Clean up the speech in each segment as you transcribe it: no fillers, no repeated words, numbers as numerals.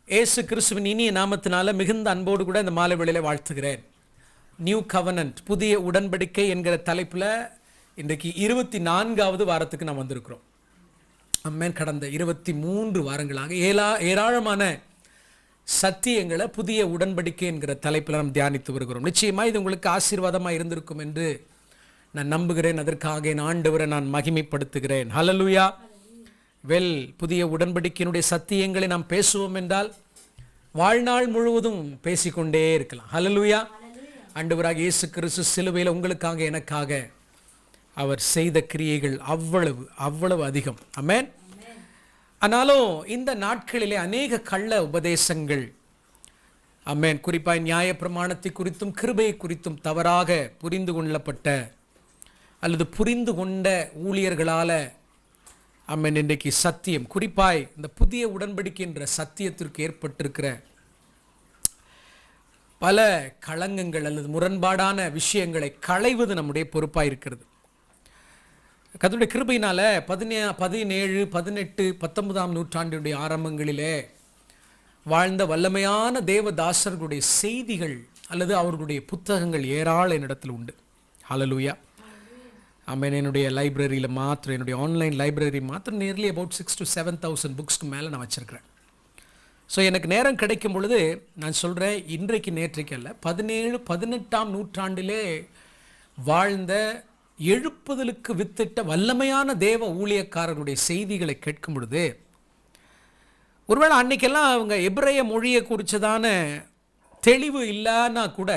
இயேசு கிறிஸ்துவின் இனிய நாமத்தினால மிகுந்த அன்போடு கூட இந்த மாலை வேளையில வாழ்த்துகிறேன். நியூ கவனன்ட், புதிய உடன்படிக்கை என்கிற தலைப்பில் இன்றைக்கு 24வது வாரத்துக்கு நாம் வந்திருக்கிறோம். அம்மேன் கடந்த 23 வாரங்களாக ஏராளமான சத்தியங்களை புதிய உடன்படிக்கை என்கிற தலைப்பில் நாம் தியானித்து வருகிறோம். நிச்சயமாக இது உங்களுக்கு ஆசீர்வாதமாக இருந்திருக்கும் என்று நான் நம்புகிறேன். அதற்காக என் ஆண்டவரை நான் மகிமைப்படுத்துகிறேன். ஹல்லேலூயா. புதிய உடன்படிக்கையினுடைய சத்தியங்களை நாம் பேசுவோம் என்றால் வாழ்நாள் முழுவதும் பேசிக்கொண்டே இருக்கலாம். ஹல்லேலூயா. ஆண்டவராக இயேசு கிறிஸ்து சிலுவையில் உங்களுக்காக எனக்காக அவர் செய்த கிரியைகள் அவ்வளவு அதிகம். ஆமென். ஆனாலும் இந்த நாட்களிலே அநேக கள்ள உபதேசங்கள், ஆமென், குறிப்பாக நியாயப்பிரமாணத்தை குறித்தும் கிருபையை குறித்தும் தவறாக புரிந்து கொள்ளப்பட்ட அல்லது புரிந்து கொண்ட ஊழியர்களால், ஆமென், இன்றைக்கு சத்தியம், குறிப்பாய் இந்த புதிய உடன்படிக்கை என்ற சத்தியத்திற்கு ஏற்பட்டிருக்கிற பல களங்கங்கள் அல்லது முரண்பாடான விஷயங்களை களைவது நம்முடைய பொறுப்பாக இருக்கிறது. கர்த்தருடைய கிருபையினால 17, 18, 19ஆம் நூற்றாண்டினுடைய ஆரம்பங்களிலே வாழ்ந்த வல்லமையான தேவதாசர்களுடைய செய்திகள் அல்லது அவர்களுடைய புத்தகங்கள் ஏராள என்னிடத்தில் உண்டு. ஹல்லேலூயா. ஆமென். என்னுடைய லைப்ரரியில் மாத்திரம், என்னுடைய ஆன்லைன் லைப்ரரி மாத்திரம் நியர்லி அபவுட் 6,000 to 7,000 புக்ஸ்க்கு மேலே நான் வச்சுருக்கிறேன். ஸோ எனக்கு நேரம் கிடைக்கும் பொழுது நான் சொல்கிறேன், இன்றைக்கு நேற்றைக்கு அல்ல, 17, 18ஆம் நூற்றாண்டிலே வாழ்ந்த எழுப்புதலுக்கு வித்திட்ட வல்லமையான தேவ ஊழியக்காரர்களுடைய செய்திகளை கேட்கும் பொழுது, ஒருவேளை அன்றைக்கெல்லாம் அவங்க எபிரேய மொழியை குறித்ததான தெளிவு இல்லைன்னா கூட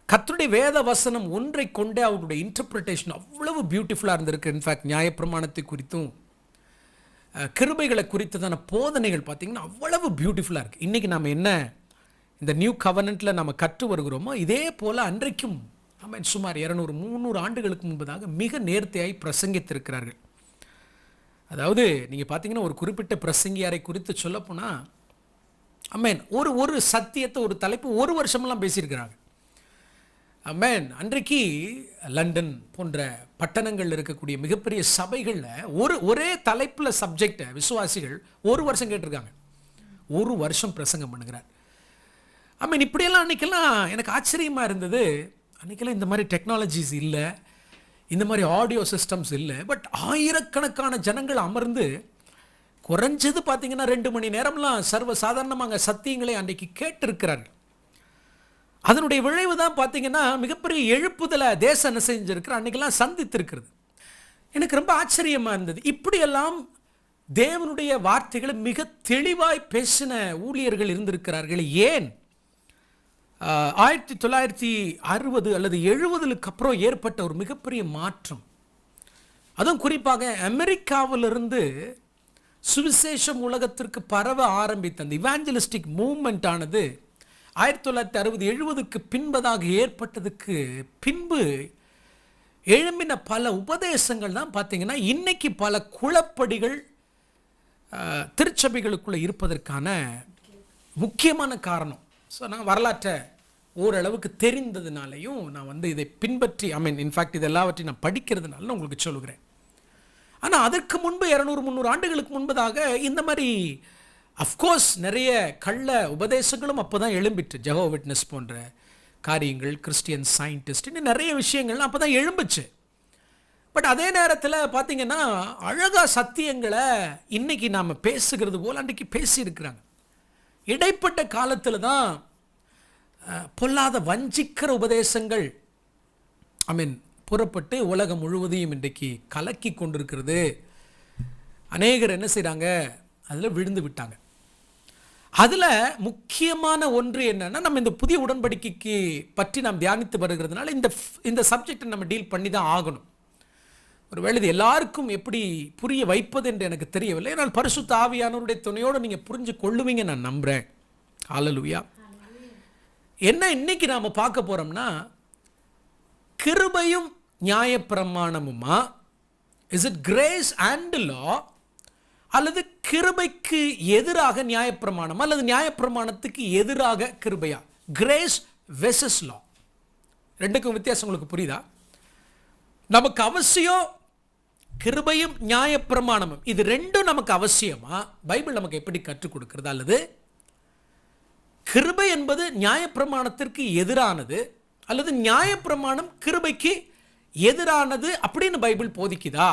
கர்த்தருடைய வேத வசனம் ஒன்றை கொண்டே அவருடைய இன்டர்பிரிட்டேஷன் அவ்வளவு பியூட்டிஃபுல்லாக இருந்திருக்கு. இன்ஃபேக்ட் நியாயப்பிரமாணத்தை குறித்தும் கிருபைகளை குறித்ததான போதனைகள் பார்த்திங்கன்னா அவ்வளவு பியூட்டிஃபுல்லாக இருக்குது. இன்றைக்கி நம்ம என்ன இந்த நியூ கவர்னண்ட்டில் நம்ம கற்று வருகிறோமோ இதே போல் அன்றைக்கும் நம்ம சுமார் 200-300 ஆண்டுகளுக்கு முன்பதாக மிக நேர்த்தியாய் பிரசங்கித்திருக்கிறார்கள். அதாவது நீங்கள் பார்த்தீங்கன்னா ஒரு குறிப்பிட்ட பிரசங்கியாரை குறித்து சொல்லப்போனால், ஆமென், ஒரு சத்தியத்தை, ஒரு தலைப்பு 1 வருஷமெல்லாம் பேசியிருக்கிறாங்க. ஆமென். அன்றைக்கு லண்டன் போன்ற பட்டணங்களில் இருக்கக்கூடிய மிகப்பெரிய சபைகளில் ஒரே தலைப்பில் சப்ஜெக்டை விசுவாசிகள் 1 வருஷம் கேட்டிருக்காங்க. 1 வருஷம் பிரசங்கம் பண்ணுகிறார். ஆமென். இப்படியெல்லாம் அன்றைக்கெல்லாம் எனக்கு ஆச்சரியமாக இருந்தது. அன்றைக்கெல்லாம் இந்த மாதிரி டெக்னாலஜிஸ் இல்லை, இந்த மாதிரி ஆடியோ சிஸ்டம்ஸ் இல்லை. பட் ஆயிரக்கணக்கான ஜனங்கள் அமர்ந்து குறைஞ்சது பார்த்திங்கன்னா 2 மணி நேரம்லாம் சர்வசாதாரணமாக சத்தியங்களை அன்றைக்கு கேட்டிருக்கிறார்கள். அதனுடைய விளைவு தான் பார்த்திங்கன்னா மிகப்பெரிய எழுப்புதலை தேசம் என்ன செஞ்சிருக்கிற அன்றைக்கெல்லாம் சந்தித்திருக்கிறது. எனக்கு ரொம்ப ஆச்சரியமாக இருந்தது. இப்படியெல்லாம் தேவனுடைய வார்த்தைகளை மிக தெளிவாய் பேசின ஊழியர்கள் இருந்திருக்கிறார்கள். ஏன் 1960 அல்லது 70க்கு அப்புறம் ஏற்பட்ட ஒரு மிகப்பெரிய மாற்றம், அதுவும் குறிப்பாக அமெரிக்காவிலிருந்து சுவிசேஷம் உலகத்திற்கு பரவ ஆரம்பித்த அந்த இவாஞ்சலிஸ்டிக் மூவ்மெண்ட் ஆனது 1960-70க்கு பின்பதாக ஏற்பட்டதுக்கு பின்பு எழும்பின பல உபதேசங்கள் தான் பார்த்திங்கன்னா இன்றைக்கி பல குழப்படிகள் திருச்சபைகளுக்குள்ளே இருப்பதற்கான முக்கியமான காரணம். ஸோ நான் வரலாற்றை ஓரளவுக்கு தெரிந்ததுனாலையும் நான் இதை பின்பற்றி, இன்ஃபேக்ட் இது எல்லாவற்றையும் நான் படிக்கிறதுனால நான் உங்களுக்கு சொல்லுகிறேன். ஆனால் அதற்கு முன்பு 200-300 ஆண்டுகளுக்கு முன்பதாக இந்த மாதிரி அஃப்கோர்ஸ் நிறைய கள்ள உபதேசங்களும் அப்போ தான் எழும்பிட்டு. ஜெகோவா விட்னஸ் போன்ற காரியங்கள், கிறிஸ்டியன் சயின்டிஸ்ட், இன்னும் நிறைய விஷயங்கள்லாம் அப்போ தான் எழும்புச்சு. பட் அதே நேரத்தில் பார்த்திங்கன்னா அழகாக சத்தியங்களை இன்றைக்கி நாம் பேசுகிறது போல் அன்றைக்கி பேசியிருக்கிறாங்க. இடைப்பட்ட காலத்தில் தான் பொல்லாத வஞ்சிக்கிற உபதேசங்கள் புறப்பட்டு உலகம் முழுவதையும் இன்றைக்கு கலக்கி கொண்டிருக்கிறது. அநேகர் என்ன செய்கிறாங்க, அதில் விழுந்து விட்டாங்க. அதில் முக்கியமான ஒன்று என்னென்னா, நம்ம இந்த புதிய உடன்படிக்கைக்கு பற்றி நாம் தியானித்து வருகிறதுனால இந்த சப்ஜெக்டை நம்ம டீல் பண்ணி தான் ஆகணும். ஒருவேளை இது எல்லாருக்கும் எப்படி புரிய வைப்பது என்று எனக்கு தெரியவில்லை. ஆனால் பரிசுத்த ஆவியானவருடைய துணையோடு நீங்கள் புரிஞ்சு கொள்ளுவீங்க நான் நம்புகிறேன். ஹல்லேலூயா. என்ன இன்னைக்கு நாம் பார்க்க போகிறோம்னா, கிருபையும் நியாயப்பிரமாணமுமா, is it grace and law, அல்லது கிருபைக்கு எதிராக நியாயப்பிரமாணம் அல்லது நியாயப்பிரமாணத்துக்கு எதிராக கிருபையா? கிரேஸ் வெர்சஸ் லா, ரெண்டுக்கும் வித்தியாசம் உங்களுக்கு புரியுதா? நமக்கு அவசியம் கிருபையும் நியாயப்பிரமாணமும் இது ரெண்டும் நமக்கு அவசியமா? பைபிள் நமக்கு எப்படி கற்றுக் கொடுக்கிறது? அல்லது கிருபை என்பது நியாயப்பிரமாணத்திற்கு எதிரானது, அல்லது நியாயப்பிரமாணம் கிருபைக்கு எதிரானது அப்படின்னு பைபிள் போதிக்குதா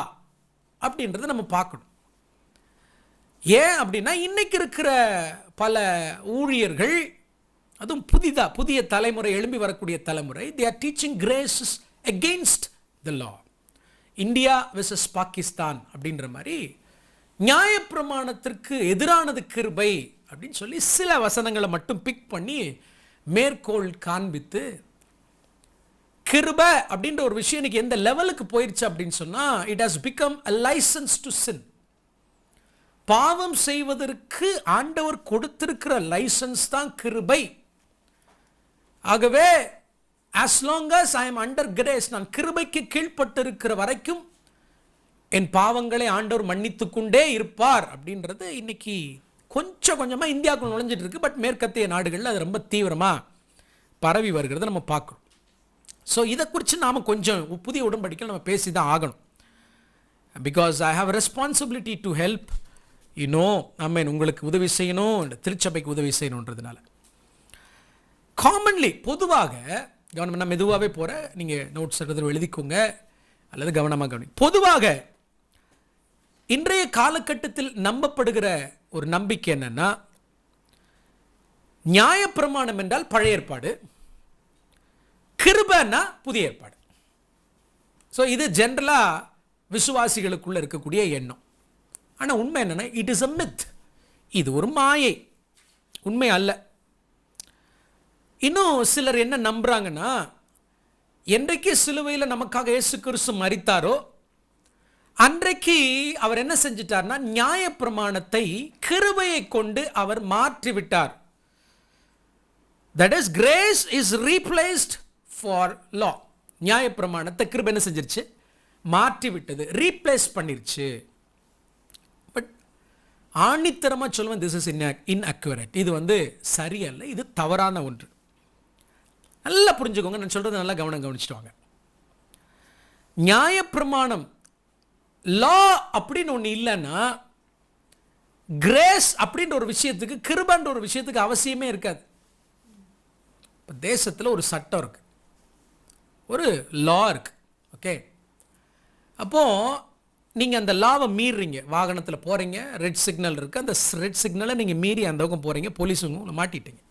அப்படின்றத நம்ம பார்க்கணும். ஏன் அப்படின்னா, இன்னைக்கு இருக்கிற பல ஊழியர்கள், அதுவும் புதிய தலைமுறை, எழும்பி வரக்கூடிய தலைமுறை, they are teaching grace against the law. India versus Pakistan அப்படின்ற மாதிரி நியாயப்பிரமாணத்திற்கு எதிரானது கிருபை அப்படின்னு சொல்லி சில வசனங்களை மட்டும் பிக் பண்ணி மேற்கோள் காண்பித்து, கிருபை அப்படின்ற ஒரு விஷயம் இன்னைக்கு எந்த லெவலுக்கு போயிருச்சு அப்படின்னு சொன்னா, it has become a license to sin. பாவம் செய்வதற்கு ஆண்டவர் கொடுத்திருக்கிற லைசன்ஸ் தான் கிருபை. ஆகவே as long as I am under grace, நான் கிருபைக்கு கீழ்ப்பட்டிருக்கிற வரைக்கும் என் பாவங்களை ஆண்டவர் மன்னித்துக் கொண்டே இருப்பார் அப்படின்றது இன்னைக்கு கொஞ்சம் கொஞ்சமாக இந்தியாவுக்கு நுழைஞ்சிட்டு இருக்கு. பட் மேற்கத்திய நாடுகளில் அது ரொம்ப தீவிரமாக பரவி வருகிறத நம்ம பார்க்குறோம். ஸோ இதை குறித்து நாம் கொஞ்சம் புதிய உடன்படிக்கையில் நம்ம பேசி தான் ஆகணும். Because I have responsibility to help ஆமென், உங்களுக்கு உதவி செய்யணும், திருச்சபைக்கு உதவி செய்யணுன்றதுனால. காமன்லி பொதுவாக கவனம், நான் மெதுவாகவே போகிறேன், நீங்கள் நோட்ஸ் எடுத்து எழுதிக்கோங்க அல்லது கவனமாக கவனி. பொதுவாக இன்றைய காலகட்டத்தில் நம்பப்படுகிற ஒரு நம்பிக்கை என்னன்னா, நியாயப்பிரமாணம் என்றால் பழைய ஏற்பாடு, கிருபைன்னா புதிய ஏற்பாடு. ஸோ இது ஜென்ரலாக விசுவாசிகளுக்குள்ள இருக்கக்கூடிய எண்ணம். ஆனால் உண்மை என்னன்னா, இட் இஸ் அ மித். இது ஒரு மாயை, உண்மை அல்ல. இன்னும் சிலர் என்ன நம்புறாங்கன்னா, என்றைக்கு சிலுவையில் நமக்காக இயேசு கிறிஸ்து மரித்தாரோ அன்றைக்கு அவர் என்ன செஞ்சிட்டார்னா, நியாயப்பிரமாணத்தை கிருபையை கொண்டு அவர் மாற்றிவிட்டார். That is grace is replaced for law. நியாயப்பிரமாணத்தை கிருபை என்ன செஞ்சிருச்சு? மாற்றி விட்டது, ரீப்ளேஸ் பண்ணிருச்சு. பட் ஆணித்தரமாக சொல்லுவேன், திஸ் இஸ் இன்அக்யூரேட். இது சரியல்ல, இது தவறான ஒன்று. நல்லா புரிஞ்சுக்கோங்க, நான் சொல்றது நல்லா கவனிச்சுட்டு வாங்க. நியாயப்பிரமாணம் லா அப்படின்னு ஒன்று இல்லைன்னா, கிரேஸ் அப்படின்ற ஒரு விஷயத்துக்கு, கிருபைன்ற ஒரு விஷயத்துக்கு அவசியமே இருக்காது. இப்போ தேசத்தில் ஒரு சட்டம் இருக்கு, ஒரு லா இருக்கு, ஓகே. அப்போது நீங்கள் அந்த லாவை மீறுறீங்க, வாகனத்தில் போகிறீங்க, ரெட் சிக்னல் இருக்குது, அந்த ரெட் சிக்னலை நீங்கள் மீறி அந்த பக்கம் போகிறீங்க, போலீஸுங்க உங்களை மாட்டிட்டீங்க.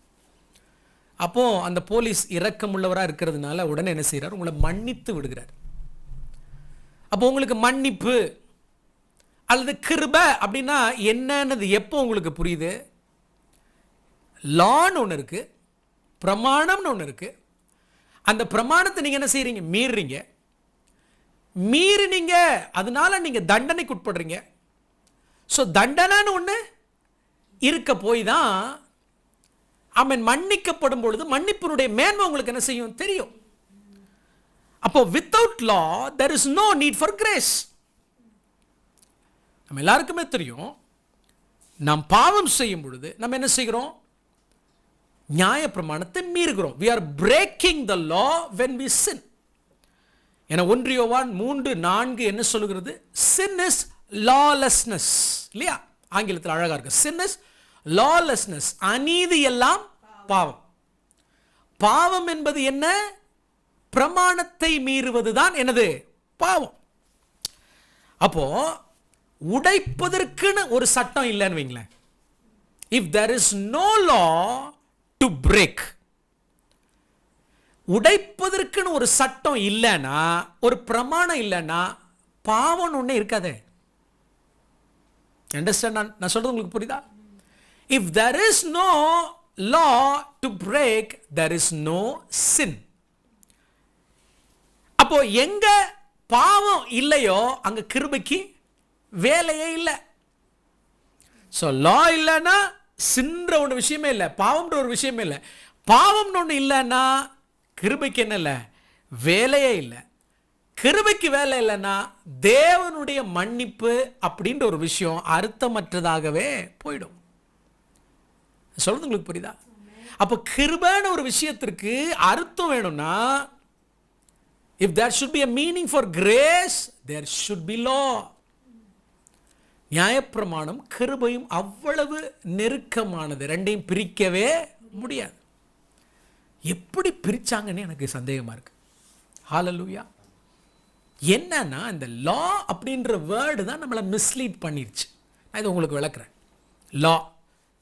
அப்போது அந்த போலீஸ் இரக்கமுள்ளவராக இருக்கிறதுனால உடனே என்ன செய்கிறார்? உங்களை மன்னித்து விடுகிறார். அப்போ உங்களுக்கு மன்னிப்பு அல்லது கிருபை அப்படின்னா என்னன்னு எப்போ உங்களுக்கு புரியுது? லான்னு ஒன்று இருக்குது, பிரமாணம்னு ஒன்று இருக்குது. அந்த பிரமாணத்தை நீங்கள் என்ன செய்கிறீங்க? மீறுறீங்க. மீறினீங்க, அதனால நீங்கள் தண்டனைக்கு உட்படுறீங்க. ஸோ தண்டனைன்னு ஒன்று இருக்க போய் தான் அவன் மன்னிக்கப்படும் பொழுது மன்னிப்பினுடைய மேன்மை உங்களுக்கு என்ன செய்யும்? தெரியும். அப்போ without law there is no need for grace. நம்ம எல்லாருக்குமே தெரியும், நாம் பாவம் செய்யும் பொழுது நம்ம என்ன செய்கிறோம்? நியாயப்பிரமாணத்தை மீறுகிறோம். we are breaking the law when we sin. என 1 யோவான் 3:4 என்ன சொல்லுகிறது? sin is lawlessness. இல்லையா? ஆங்கிலத்தில் அழகா இருக்கு. sin is lawlessness. அநீதி எல்லாம் பாவம். பாவம் என்பது என்ன? பிரமாணத்தை மீறுவதுதான் என்னது? பாவம். அப்போ உடைப்பதற்குன்னு ஒரு சட்டம் இல்லைன்னு வைங்களேன். if there is no law to break, உடைப்பதற்குன்னு ஒரு சட்டம் இல்லைன்னா, ஒரு பிரமாணம் இல்லைன்னா பாவம் ஒண்ணே இருக்காதே. அண்டர்ஸ்டாண்ட்? நான் சொல்றது உங்களுக்கு புரியுதா? if there is no law to break, there is no sin. அப்போ எங்க பாவம் இல்லையோ அங்க கிருபைக்கு வேலையே இல்லை. ஸோ லா இல்லைன்னா சின்ற ஒரு விஷயமே இல்லை, பாவம்ன்ற ஒரு விஷயமே இல்லை. பாவம்னு ஒன்று இல்லைன்னா கிருபைக்கு என்ன இல்லை? வேலையே இல்லை. கிருபைக்கு வேலை இல்லைன்னா தேவனுடைய மன்னிப்பு அப்படின்ற ஒரு விஷயம் அர்த்தமற்றதாகவே போயிடும். சொல்றது உங்களுக்கு புரியுதா? அப்போ கிருபைன்னு ஒரு விஷயத்திற்கு அர்த்தம் வேணும்னா if there should be a meaning for grace there should be law. நியாயப்பிரமாணம் கிருபையும் அவ்வளவு நெருக்கமானது, ரெண்டையும் பிரிக்கவே முடியாது. எப்படி பிரிச்சாங்கன்னு எனக்கு சந்தேகமா இருக்கு. ஹalleluya. என்னன்னா இந்த லா அப்படின்ற வேர்டு தான் நம்மளை மிஸ்லீட் பண்ணிருச்சு. நான் இதை உங்களுக்கு விளக்குறேன். லா,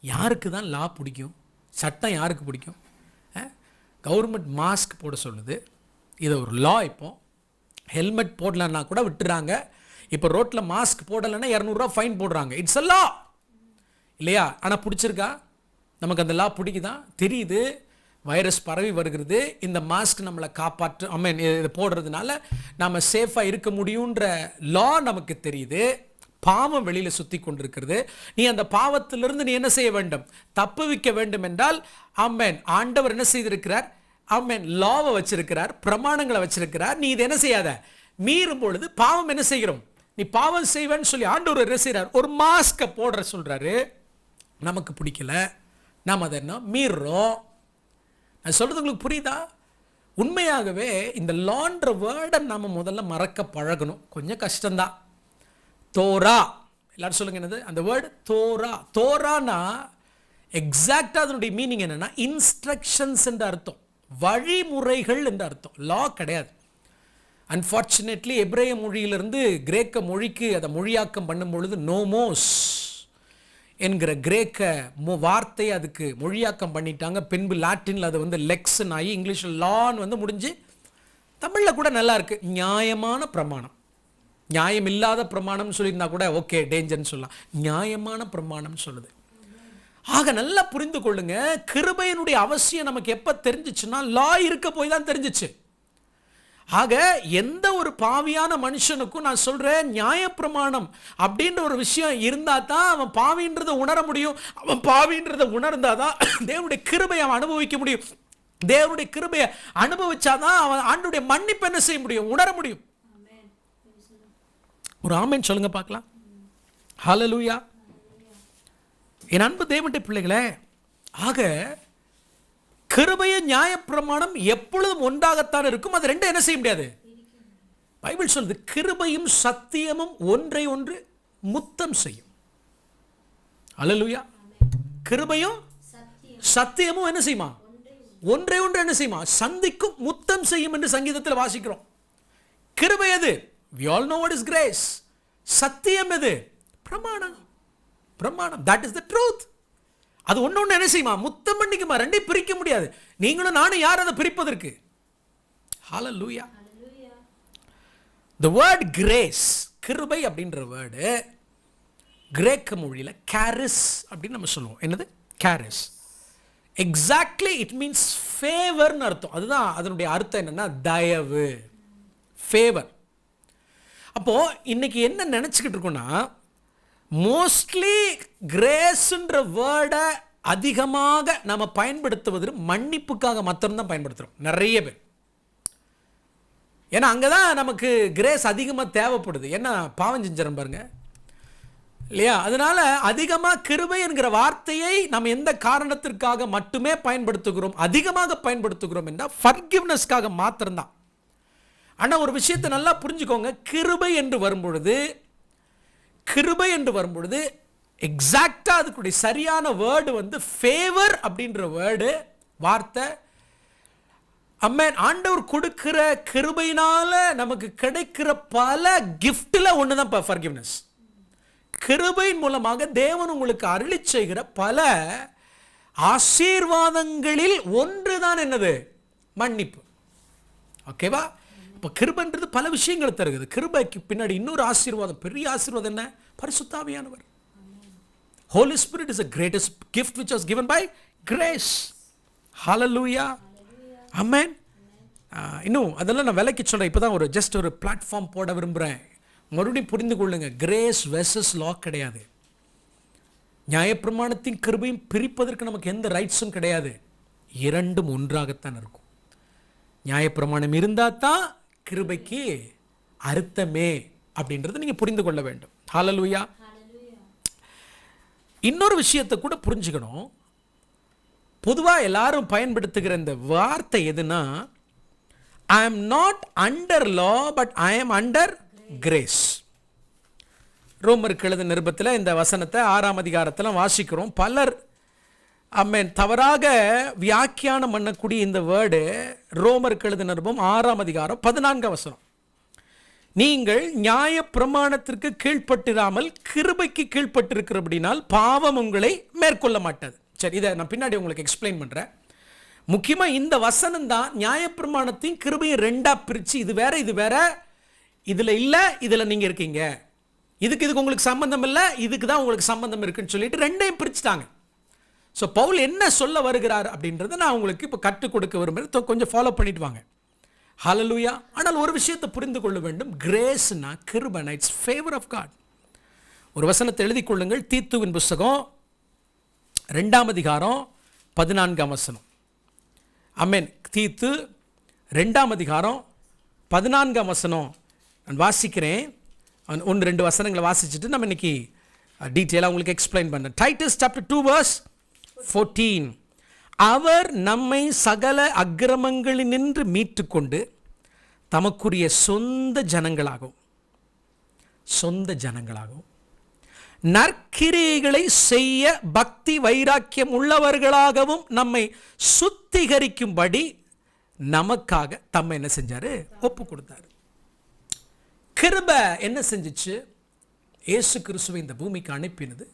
யாருக்கு தான் லா பிடிக்கும்? சட்டம் யாருக்கு பிடிக்கும்? கவர்மெண்ட் மாஸ்க் போட சொல்லுது, இதை ஒரு லா. இப்போ ஹெல்மெட் போடலன்னா கூட விட்டுறாங்க. இப்போ ரோட்டில் மாஸ்க் போடலைன்னா 200 ரூபா ஃபைன் போடுறாங்க. இட்ஸ் அ லா இல்லையா? ஆனால் பிடிச்சிருக்கா? நமக்கு அந்த லா பிடிக்குதா? தெரியுது வைரஸ் பரவி வருகிறது, இந்த மாஸ்க் நம்மளை காப்பாற்று, இதை போடுறதுனால நாம் சேஃபாக இருக்க முடியுன்ற லா நமக்கு தெரியுது. பாவம் வெளியில் சுற்றி கொண்டிருக்கிறது. நீ அந்த பாவத்திலிருந்து நீ என்ன செய்ய வேண்டும்? தப்புவிக்க வேண்டும் என்றால் ஆண்டவர் என்ன செய்திருக்கிறார்? லாவை வச்சிருக்கிறார், பிரமாணங்களை வச்சிருக்கிறார். நீ இதை என்ன செய்யாத, மீறும் பொழுது பாவம் என்ன செய்கிறோம்? நீ பாவம் செய்வேன்னு சொல்லி ஆண்டவர் என்ன செய்கிறார்? ஒரு மாஸ்கை போடுற சொல்றாரு. நமக்கு பிடிக்கல, நாம் அதை என்ன மீறுறோம். நான் சொல்றது உங்களுக்கு புரியுதா? உண்மையாகவே இந்த லான்ற வேர்டை நம்ம முதல்ல மறக்க பழகணும். கொஞ்சம் கஷ்டம்தான். தோரா, எல்லாரும் சொல்லுங்க என்னது அந்த வேர்டு? தோரா. தோரானா எக்ஸாக்டா அதனுடைய மீனிங் என்னன்னா இன்ஸ்ட்ரக்ஷன்ஸ் என்ற அர்த்தம், வழிமுறைகள் என்ற அர்த்தம். லா கிடையாது. அன்ஃபார்ச்சுனேட்லி எபிரேய மொழியிலிருந்து கிரேக்க மொழிக்கு அதை மொழியாக்கம் பண்ணும் பொழுது நோமோஸ் என்கிற கிரேக்க வார்த்தையை அதுக்கு மொழியாக்கம் பண்ணிட்டாங்க. பின்பு லாட்டினில் அது வந்து லெக்ஸ்ன்னு ஆகி இங்கிலீஷில் லான்னு வந்து முடிஞ்சு தமிழில் கூட நல்லா இருக்கு, நியாயமான பிரமாணம். நியாயம் இல்லாத பிரமாணம்னு சொல்லியிருந்தா கூட ஓகே டேஞ்சர்னு சொல்லலாம். நியாயமான பிரமாணம் சொல்லுது. ஆக நல்லா புரிந்து கொள்ளுங்க, கிருபையினுடைய அவசியம் நமக்கு எப்போ தெரிஞ்சிச்சுன்னா லா இருக்க போய் தான் தெரிஞ்சிச்சு. ஆக எந்த ஒரு பாவியான மனுஷனுக்கும் நான் சொல்றேன், நியாயப்பிரமாணம் அப்படின்ற ஒரு விஷயம் இருந்தா தான் அவன் பாவின்றதை உணர முடியும். அவன் பாவின்றதை உணர்ந்தாதான் தேவனுடைய கிருபையை அவன் அனுபவிக்க முடியும். தேவனுடைய கிருபையை அனுபவிச்சாதான் அவன் ஆண்டவருடைய மன்னிப்பு என்ன செய்ய முடியும்? உணர முடியும். ஒரு ஆமென் சொல்லுங்க பார்க்கலாம். ஹல்லேலூயா. என் அன்பு தேவனுடைய பிள்ளைகளே, ஆக கிருபைய நியாயப்பிரமாணம் எப்பொழுதும் ஒன்றாகத்தான் இருக்கும். அது ரெண்டும் என்ன செய்ய முடியாது. பைபிள் சொல்லுது கிருபையும் சத்தியமும் ஒன்றை ஒன்று முத்தம் செய்யும். ஹல்லேலூயா. கிருபையும் சத்தியமும் என்ன செய்யுமா? ஒன்றை ஒன்று என்ன செய்யுமா? சந்திக்கும், முத்தம் செய்யும் என்று சங்கீதத்தில் வாசிக்கிறோம். கிருபை எது? we all know what is grace. சத்தியம் எது? பிரமாணம். பிரமாணம், that is the truth. அது ஒண்ணு என்ன செய்யுமா? முத்தம் பண்ணிக்குமா. ரெண்டையும் பிரிக்க முடியாது. நீங்களும் நானும் யார் அதை பிரிப்பதற்கு? ஹல்லேலூயா. the word grace, கிருபை அப்படின்ற வேர்டு கிரேக்க மொழியில் கேரிஸ் அப்படின்னு நம்ம சொல்லுவோம். என்னது? கேரிஸ். எக்ஸாக்ட்லி இட் மீன்ஸ் ஃபேவர்னு அர்த்தம். அதுதான் அதனுடைய அர்த்தம். என்னன்னா தயவு, ஃபேவர். அப்போ இன்னைக்கு என்ன நினைச்சுக்கிட்டு இருக்கோம்னா, மோஸ்ட்லி கிரேஸ்ன்ற வேர்டை அதிகமாக நம்ம பயன்படுத்துவது மன்னிப்புக்காக மாத்திரம்தான் பயன்படுத்துகிறோம் நிறைய பேர். ஏன்னா அங்கே தான் நமக்கு கிரேஸ் அதிகமாக தேவைப்படுது. ஏன்னா பாவம் செஞ்சிடறோம் பாருங்க இல்லையா? அதனால அதிகமாக கிருபை என்கிற வார்த்தையை நம்ம எந்த காரணத்திற்காக மட்டுமே பயன்படுத்துகிறோம், அதிகமாக பயன்படுத்துகிறோம் என்றால் ஃபர்கிவ்னஸ்க்காக மாத்திரம்தான். ஆனால் ஒரு விஷயத்தை நல்லா புரிஞ்சுக்கோங்க, கிருபை என்று வரும்பொழுது எக்ஸாக்டா அதுக்குடைய சரியான வேர்டு வந்து ஃபேவர் அப்படின்ற வேர்டு வார்த்தை. ஆண்டவர் கொடுக்கிற கிருபையினால நமக்கு கிடைக்கிற பல கிஃப்ட்ல ஒண்ணுதான் ஃபர்கிவ்னஸ். கிருபையின் மூலமாக தேவன் உங்களுக்கு அருளி செய்கிற பல ஆசீர்வாதங்களில் ஒன்றுதான் என்னது? மன்னிப்பு. ஓகேவா? இப்போ கிருபைன்றது பல விஷயங்கள் தருகிறது. கிருபைக்கு பின்னாடி இன்னொரு ஆசீர்வாதம், பெரிய ஆசீர்வாதம் என்ன? பரிசுத்த ஆவியானவர். Holy Spirit is the greatest gift which was given by grace. Hallelujah. Amen. இன்னும் அதெல்லாம் நான் விலைக்கு சொல்கிறேன். இப்போ தான் ஜஸ்ட் ஒரு பிளாட்ஃபார்ம் போட விரும்புகிறேன். மறுபடியும் புரிந்து கொள்ளுங்க, கிரேஸ் வெர்சஸ் லா கிடையாது. நியாயப்பிரமாணத்தின் கிருபையும் பிரிப்பதற்கு நமக்கு எந்த ரைட்ஸும் கிடையாது. இரண்டும் ஒன்றாகத்தான் இருக்கும். நியாயப்பிரமாணம் இருந்தால் தான் கிருபைக்கு அர்த்தமே அப்படின்றத நீங்கள் புரிந்து கொள்ள வேண்டும். ஹல்லேலூயா. இன்னொரு விஷயத்தை கூட புரிஞ்சுக்கணும். பொதுவாக எல்லாரும் பயன்படுத்துகிற இந்த வார்த்தை எதுனா I am not under law, but I am under grace. ரோமருக்கு எழுதின நிருபத்தில் இந்த வசனத்தை 6ஆம் அதிகாரத்தில் வாசிக்கிறோம். பலர் தவறாக வியாக்கியானம் பண்ணக்கூடிய இந்த வேர்டு ரோமருக்கு எழுதின நிருபம் 6ஆம் அதிகாரம் 14ஆம் வசனம். நீங்கள் நியாய பிரமாணத்திற்கு கீழ்ப்பட்டிராமல் கிருபைக்கு கீழ்ப்பட்டிருக்கிறபடினால் பாவம் உங்களை மேற்கொள்ள மாட்டாது. சரி, இதை நான் பின்னாடி உங்களுக்கு எக்ஸ்பிளைன் பண்ணுறேன். முக்கியமாக இந்த வசனம் தான் நியாயப்பிரமாணத்தையும் கிருபையும் ரெண்டாக பிரித்து இது வேற இது வேற, இதில் இல்லை இதில் நீங்கள் இருக்கீங்க, இதுக்கு உங்களுக்கு சம்பந்தம் இல்லை, இதுக்கு தான் உங்களுக்கு சம்பந்தம் இருக்குன்னு சொல்லிட்டு ரெண்டையும் பிரிச்சுட்டாங்க. ஸோ பவுல் என்ன சொல்ல வருகிறார் அப்படின்றத நான் உங்களுக்கு இப்போ கற்றுக் கொடுக்க விரும்புகிறேன். கொஞ்சம் ஃபாலோ பண்ணிட்டு வாங்க. ஹல்லேலூயா. ஆனால் ஒரு விஷயத்தை புரிந்து கொள்ள வேண்டும். கிரேஸ்னா கிருபை, இட்ஸ் ஃபேவர் ஆஃப் காட். ஒரு வசனத்தை எழுதி கொள்ளுங்கள். தீத்துவின் புஸ்தகம் 2ஆம் அதிகாரம் 14ஆம் வசனம். தீத்து 2ஆம் அதிகாரம் 14ஆம் வசனம் நான் வாசிக்கிறேன். 1-2 வசனங்களை வாசிச்சுட்டு நம்ம இன்னைக்கு டீட்டெயிலாக உங்களுக்கு எக்ஸ்பிளைன் பண்ணேன். Titus chapter 2 verse 14. அவர் நம்மை சகல அக்கிரமங்களினின்று மீட்டுக்கொண்டு தமக்குரிய சொந்த ஜனங்களாகும் நற்கிரியைகளை செய்ய பக்தி வைராக்கியம் உள்ளவர்களாகவும் நம்மை சுத்திகரிக்கும்படி நமக்காக தம்மை என்ன செஞ்சாரு? ஒப்பு கொடுத்தாரு. கிருபை என்ன செஞ்சிச்சு? இயேசு கிறிஸ்துவை இந்த பூமிக்கு அனுப்பினது.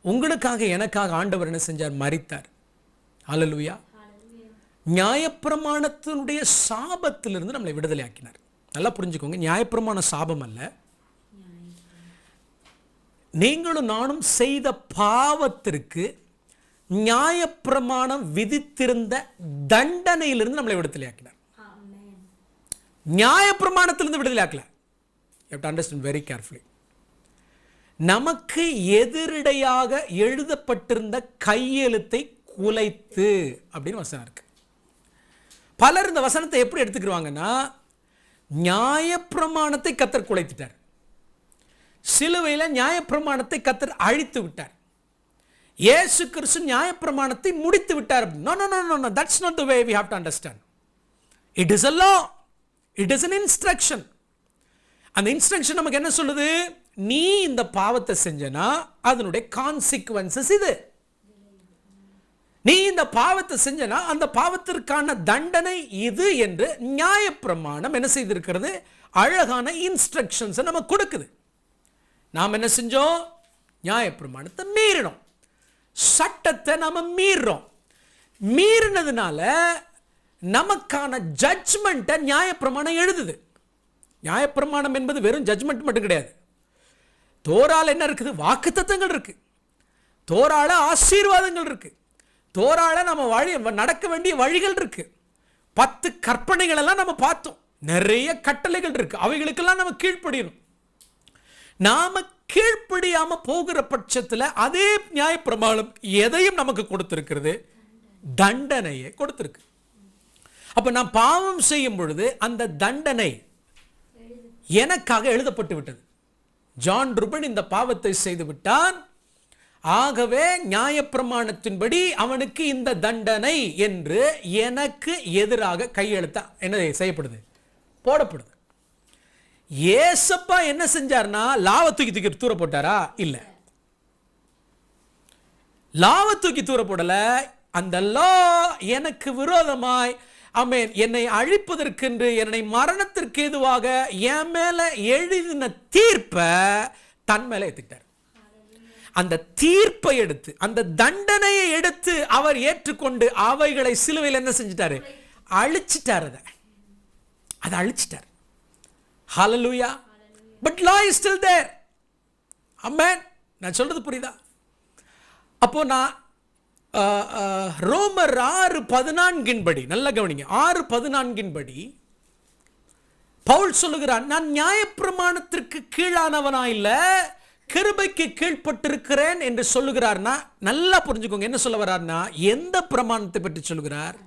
உங்களுக்காக எனக்காக ஆண்டவர் என்ன செஞ்சார்? மரித்தார். ஹல்லேலூயா. நியாயப்பிரமாணத்தினுடைய சாபத்திலிருந்து நம்மளை விடுதலை ஆக்கினார். நல்லா புரிஞ்சுக்கோங்க, நியாயப்பிரமாண சாபம் அல்ல. நீங்களும் நானும் செய்த பாவத்திற்கு நியாயப்பிரமாணம் விதித்திருந்த தண்டனையிலிருந்து நம்மளை விடுதலை ஆக்கினார். நியாயப்பிரமாணத்திலிருந்து விடுதலை ஆக்கல. You have to understand very carefully. நமக்கு எதிரடையாக எழுதப்பட்டிருந்த கையெழுத்தை குலைத்து அப்படின்னு வசனம் இருக்கு. பலர் இந்த வசனத்தை எப்படி எடுத்துக்கிறாங்கன்னா, நியாயப்பிரமாணத்தை கர்த்தர் குலைத்துட்டார், சிலுவையில் நியாயப்பிரமாணத்தை கர்த்தர் அழித்து விட்டார், இயேசு கிறிஸ்து நியாயப்பிரமாணத்தை முடித்து விட்டார். No, no, no, no, no. That's not the way we have to understand. It is a law. It is an instruction. அந்த இன்ஸ்ட்ரக்ஷன் நமக்கு என்ன சொல்லுது? நீ இந்த பாவத்தை செஞ்சனா அதனுடைய கான்சிக்வன்சஸ் இது. நீ இந்த பாவத்தை செஞ்சனா அந்த பாவத்திற்கான தண்டனை இது என்று நியாயப்பிரமாணம் என்ன செய்திருக்கிறது? அழகான இன்ஸ்ட்ரக்ஷன்ஸை நமக்கு கொடுக்குது. நாம் என்ன செஞ்சோம்? நியாயப்பிரமாணத்தை மீறினோம், சட்டத்தை நாம மீறுறோம். மீறினதுனால நமக்கான ஜட்ஜ்மெண்ட்டை நியாயப்பிரமாணம் எழுதுது. நியாயப்பிரமாணம் என்பது வெறும் ஜட்ஜ்மெண்ட் மட்டும் கிடையாது. தோரால என்ன இருக்குது? வாக்குத்தத்தங்கள் இருக்கு, தோரால ஆசீர்வாதங்கள் இருக்கு, தோரால நம்ம நடக்க வேண்டிய வழிகள் இருக்கு. 10 கற்பனைகள் எல்லாம் நம்ம பார்த்தோம். நிறைய கட்டளைகள் இருக்கு, அவைகளுக்கெல்லாம் நம்ம கீழ்ப்படியணும். நாம கீழ்ப்படியாம போகிற பட்சத்தில் அதே நியாயப்பிரமாணம் எதையும் நமக்கு கொடுத்திருக்கிறது? தண்டனையை கொடுத்திருக்கு. அப்ப நான் பாவம் செய்யும் பொழுது அந்த தண்டனை எனக்காக எழுதப்பட்டு விட்டது. ஜான் ரூபன் இந்த பாவத்தை செய்து விட்டான், ஆகவே நியாயப்பிரமாணத்தின்படி அவனுக்கு இந்த தண்டனை என்று எனக்கு எதிராக கையெழுத்த என்ன செய்யப்படுது? போடப்படுது. ஏசப்பா என்ன செஞ்சார்னா லாவை தூக்கி தூர போட்டாரா? இல்ல, லாவை தூக்கி தூர போடல. அந்த லா எனக்கு விரோதமாய் என்னை அழிப்பதற்கென்று, என்னை மரணத்திற்கு எதுவாக என் மேல எழுதின தீர்ப்பை தன் மேல ஏத்துக்கிட்டார். அந்த தீர்ப்பை எடுத்து, அந்த தண்டனையை எடுத்து அவர் ஏற்றுக்கொண்டு அவைகளை சிலுவையில் என்ன செஞ்சிட்டாரு? அழிச்சிட்டார். அதை அழிச்சிட்டார். Hallelujah. But law is still there. Amen. நான் சொல்றது புரியுதா? அப்போ நான் ரோமர் 6:14 படி நல்ல கவனிங்க. 6:14 படி பவுல் சொல்லுகிறான், நான் நியாயப்பிரமாணத்திற்கு கீழானவனா இல்ல, கிருபைக்கு கீழ்ப்பட்டிருக்கிறேன் என்று சொல்லுகிறார்னா நல்லா புரிஞ்சுக்கோங்க. என்ன சொல்ல வர்றார்னா, எந்த பிரமாணத்தை பற்றி சொல்லுகிறார்?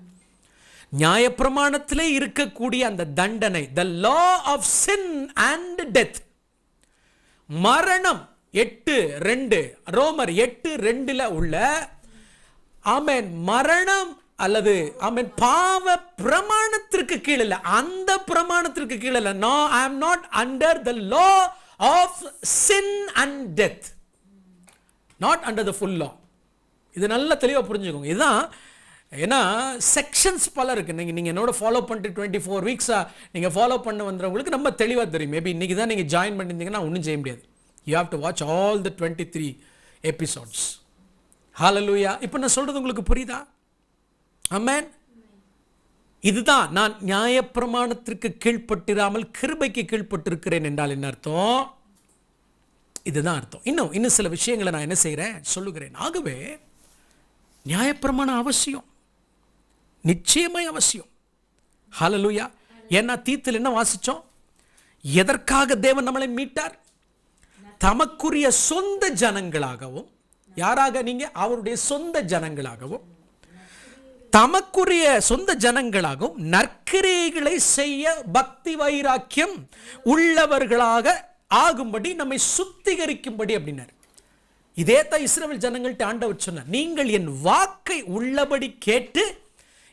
நியாயப்பிரமாணத்திலே இருக்கக்கூடிய அந்த தண்டனை, the law of sin and death, மரணம் 8:2 ரோமர் 8:2 உள்ள மரணம் அல்லது ஆமென் பாவ பிரமாணத்திற்கு கீழே இல்லை, அந்த பிரமாணத்திற்கு கீழே இல்லை. No, I am not under the law of sin and death, not under the full law. இது நல்லா தெளிவாக புரிஞ்சுக்கோங்க. இதுதான், ஏன்னா செக்ஷன்ஸ் பல இருக்குது. நீங்கள் என்னோட ஃபாலோ பண்ணிட்டு 24 வீக்ஸாக நீங்கள் ஃபாலோ பண்ண வந்துறவங்களுக்கு ரொம்ப தெளிவாக தெரியும். மேபி இன்றைக்கி தான் நீங்கள் ஜாயின் பண்ணியிருந்தீங்கன்னா ஒன்றும் செய்ய முடியாது. You have to watch all the 23 episodes. ஹல்லேலூயா. இப்போ நான் சொல்கிறது உங்களுக்கு புரியுதா? ஆமென். இதுதான், நான் நியாயப்பிரமாணத்திற்கு கீழ்ப்பட்டிராமல் கிருபைக்கு கீழ்ப்பட்டிருக்கிறேன் என்றால் என்ன அர்த்தம்? இதுதான் அர்த்தம். இன்னும் சில விஷயங்களை நான் என்ன செய்கிறேன், சொல்லுகிறேன். ஆகவே நியாயப்பிரமாணம் அவசியம், நிச்சயமாய் அவசியம். ஹல்லேலூயா. ஏன்னா தீத்தில் என்ன வாசிச்சோம்? எதற்காக தேவன் நம்மளை மீட்டார்? தமக்குரிய சொந்த ஜனங்களாகவும், யாராக? நீங்க அவருடைய சொந்த ஜனங்களாகவும், தமக்குரிய சொந்த ஜனங்களாகவும் நற்கிரியைகளை செய்ய பக்தி வைராக்கியம் உள்ளவர்களாக ஆகும்படி நம்மை சுத்திகரிக்கும்படி அப்படின்னார். இதே தான் இஸ்ரவேல் ஜனங்கள்ட்ட ஆண்டவர் சொன்னார். நீங்கள் என் வாக்கை உள்ளபடி கேட்டு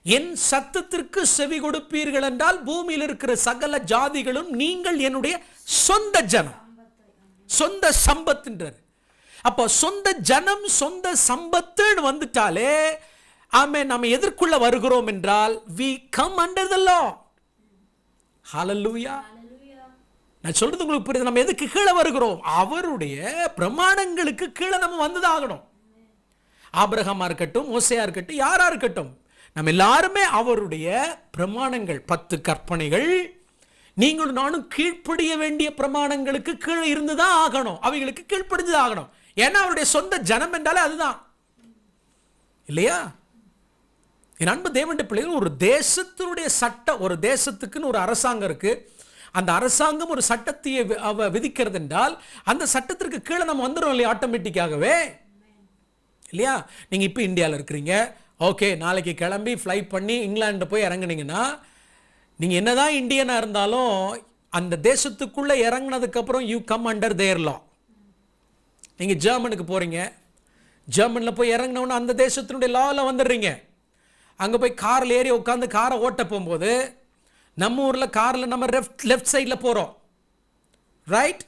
என் சத்தத்திற்கு செவி கொடுப்பீர்கள் என்றால் பூமியில் இருக்கிற சகல ஜாதிகளும் நீங்கள் என்னுடைய சொந்த ஜனம், சொந்த சம்பத்துன்றார். அப்போ சொந்த ஜனம், சொந்த சம்பத்துன்னு வந்துட்டாலே ஆமே, நம்ம எதற்குள்ள வருகிறோம் என்றால் we come under the law. ஹல்லேலூயா. நான் சொல்றது உங்களுக்கு புரியுது? நம்ம எதுக்கு கீழே வருகிறோம்? அவருடைய பிரமாணங்களுக்கு கீழே நம்ம வந்துதாகணும். ஆபிரகாமா இருக்கட்டும், மோசேயா இருக்கட்டும், யாரா இருக்கட்டும், நம்ம எல்லாருமே அவருடைய பிரமாணங்கள், 10 கற்பனைகள், நீங்களும் நானும் கீழ்ப்படிய வேண்டிய பிரமாணங்களுக்கு கீழே இருந்துதான் ஆகணும். அவைகளுக்கு கீழ்ப்படிஞ்சுதான் ஆகணும். ஏன்னா அவருடைய சொந்த ஜனம் என்றாலே அதுதான் இல்லையா? என் அன்பு தேவனுடைய பிள்ளைகள், ஒரு தேசத்தினுடைய சட்டம், ஒரு தேசத்துக்குன்னு ஒரு அரசாங்கம் இருக்கு. அந்த அரசாங்கம் ஒரு சட்டத்தை விதிக்கிறது என்றால் அந்த சட்டத்திற்கு கீழே நம்ம வந்துடும் இல்லையா, ஆட்டோமேட்டிக்காகவே இல்லையா? நீங்க இப்போ இந்தியாவில் இருக்கிறீங்க, ஓகே, நாளைக்கு கிளம்பி ஃப்ளை பண்ணி இங்கிலாந்து போய் இறங்குனீங்கன்னா, நீங்க என்னதான் இந்தியனா இருந்தாலும் அந்த தேசத்துக்குள்ள இறங்கினதுக்கு அப்புறம் யூ கம் அண்டர் தேர் லா. நீங்க ஜெர்மனுக்கு போறீங்க, ஜெர்மனில் போய் இறங்கினோன்னா அந்த தேசத்தினுடைய லாவில் வந்துடுறீங்க. அங்கே போய் காரில் ஏறி உட்காந்து காரை ஓட்ட போகும்போது, நம்ம ஊரில் காரில் நம்ம லெஃப்ட் சைடில் போகிறோம், ரைட்?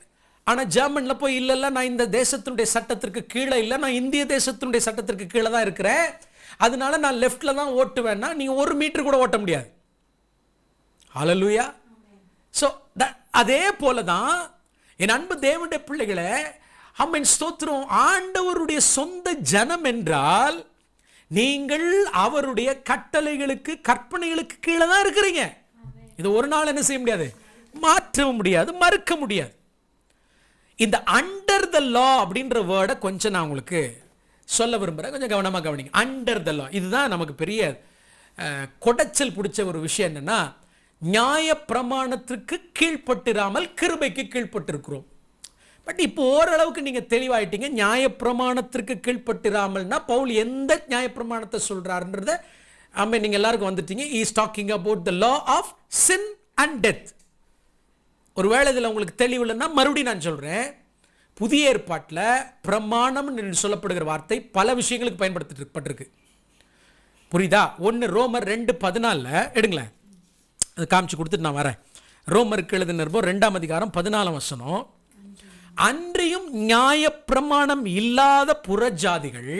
ஆனால் ஜெர்மனில் போய் இல்லை, நான் இந்த தேசத்தினுடைய சட்டத்திற்கு கீழே இல்லை, நான் இந்திய தேசத்தினுடைய சட்டத்திற்கு கீழே தான் இருக்கிறேன், அதனால நான் லெஃப்டில் தான் ஓட்டுவேன்னா நீங்கள் 1 மீட்டர் கூட ஓட்ட முடியாது. ஹல்லேலூயா. ஸோ அதே போல தான் என் அன்பு தேவனுடைய பிள்ளைகளை, ஆமென், ஸ்தோத்திரம். ஆண்டவருடைய சொந்த ஜனம் என்றால் நீங்கள் அவருடைய கட்டளைகளுக்கு, கற்பனைகளுக்கு கீழே தான் இருக்கிறீங்க. இது ஒரு நாள் என்ன செய்ய முடியாது, மாற்றவும் முடியாது, மறுக்க முடியாது. இந்த அண்டர் த லா அப்படின்ற வேர்டை கொஞ்சம் நான் உங்களுக்கு சொல்ல விரும்புகிறேன், கொஞ்சம் கவனமாக கவனிங்க. அண்டர் த லா, இதுதான் நமக்கு பெரிய கொடைச்சல் பிடிச்ச ஒரு விஷயம். என்னன்னா, நியாய பிரமாணத்திற்கு கீழ்ப்பட்டிராமல் கிருபைக்கு கீழ்ப்பட்டிருக்கிறோம். பட் இப்போ ஓரளவுக்கு நீங்கள் தெளிவாயிட்டீங்க. நியாயப்பிரமாணத்திற்கு கீழ்ப்பட்டிராமல்னா பவுல் எந்த நியாயப்பிரமாணத்தை சொல்கிறாருன்றத நீங்கள் எல்லாருக்கும் வந்துட்டீங்க. Is talking about the law of sin and death. ஒருவேளை இதில் உங்களுக்கு தெளிவு இல்லைன்னா மறுபடியும் நான் சொல்கிறேன். புதிய ஏற்பாட்டில் பிரமாணம் என்று சொல்லப்படுகிற வார்த்தை பல விஷயங்களுக்கு பயன்படுத்தப்பட்டிருக்கு. புரியுதா? ஒன்று ரோமர் 2:14 எடுங்களேன், அது காமிச்சு கொடுத்துட்டு நான் வரேன். ரோமருக்கு எழுதின நிருபம் 2ஆம் அதிகாரம் 14ஆம் வசனம். அன்றியும் நியாயப்பிரமாணம் இல்லாத புறஜாதிகள்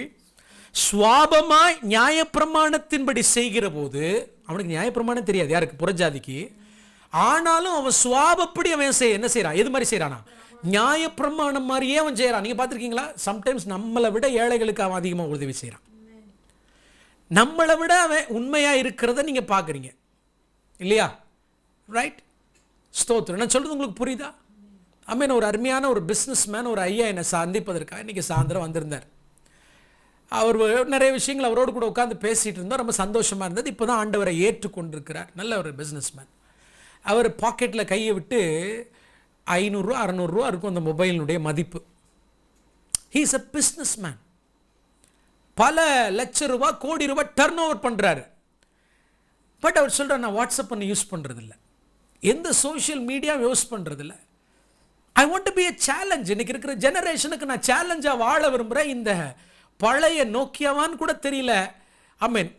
சுவாபமாய் நியாயப்பிரமாணத்தின்படி செய்கிற போது, அவனுக்கு நியாயப்பிரமாணம் தெரியாது, யாருக்கு? புறஜாதிக்கு. ஆனாலும் அவன் சுவாபப்படி அவன் என்ன செய்யறான்? எது மாதிரி செய்யறானா? நியாயப்பிரமாணம் மாதிரியே அவன் செய்யறான். நீங்க பார்த்துருக்கீங்களா? சம்டைம்ஸ் நம்மளை விட ஏழைகளுக்கு அவன் அதிகமாக உதவி செய்யறான். நம்மளை விட அவன் உண்மையா இருக்கிறத நீங்க பாக்குறீங்க இல்லையா? ரைட்? ஸ்தோத்திரம். நான் சொல்றது உங்களுக்கு புரியுதா? ஆமென். ஒரு அருமையான ஒரு பிஸ்னஸ் மேன், ஒரு ஐயா என்னை சந்திப்பதற்காக இன்றைக்கி சாயந்தரம் வந்திருந்தார். அவர் நிறைய விஷயங்கள் அவரோடு கூட உட்காந்து பேசிகிட்டு இருந்தோம். ரொம்ப சந்தோஷமாக இருந்தது. இப்போ தான் ஆண்டவரை ஏற்றுக்கொண்டிருக்கிறார். நல்ல ஒரு பிஸ்னஸ் மேன். அவர் பாக்கெட்டில் கையை விட்டு 500 600 இருக்கும் அந்த மொபைலினுடைய மதிப்பு. He is a business man. பல லட்சம் ரூபாய், கோடி ரூபாய் டர்ன் ஓவர் பண்ணுறாரு. பட் அவர் சொல்கிறார், நான் வாட்ஸ்அப் பண்ணி யூஸ் பண்ணுறதில்ல, எந்த சோஷியல் மீடியா யூஸ் பண்ணுறதில்ல. ஐ want to B a challenge. இன்னைக்கு இருக்கிற ஜெனரேஷனுக்கு நான் சேலஞ்சாக வாழ விரும்புகிறேன். இந்த பழைய நோக்கியாவான்னு கூட தெரியல,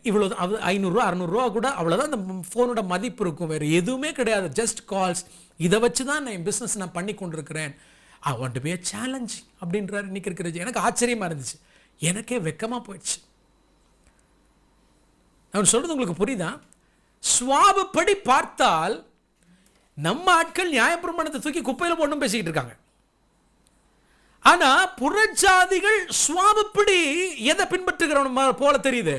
இவ்வளோ 500 600 கூட அவ்வளோதான் அந்த ஃபோனோட மதிப்பு இருக்கும், வேறு எதுவுமே கிடையாது, ஜஸ்ட் கால்ஸ். இதை வச்சு தான் நான் என் பிஸ்னஸ் நான் பண்ணி கொண்டிருக்கிறேன். I want to be a challenge அப்படின்றாரு இன்னைக்கு இருக்கிற. எனக்கு ஆச்சரியமாக இருந்துச்சு, எனக்கே வெக்கமாக போயிடுச்சு. நான் சொல்கிறது உங்களுக்கு புரியுதா? சுவாபப்படி பார்த்தால் நம்ம ஆட்கள் நியாயப்பிரமாணத்தை தூக்கி குப்பையில் போடணும் பேசிக்கிட்டு இருக்காங்க. ஆனா புறஜாதிகள் சுவாபப்படி எதை பின்பற்றுகிறவன் போல தெரியுது.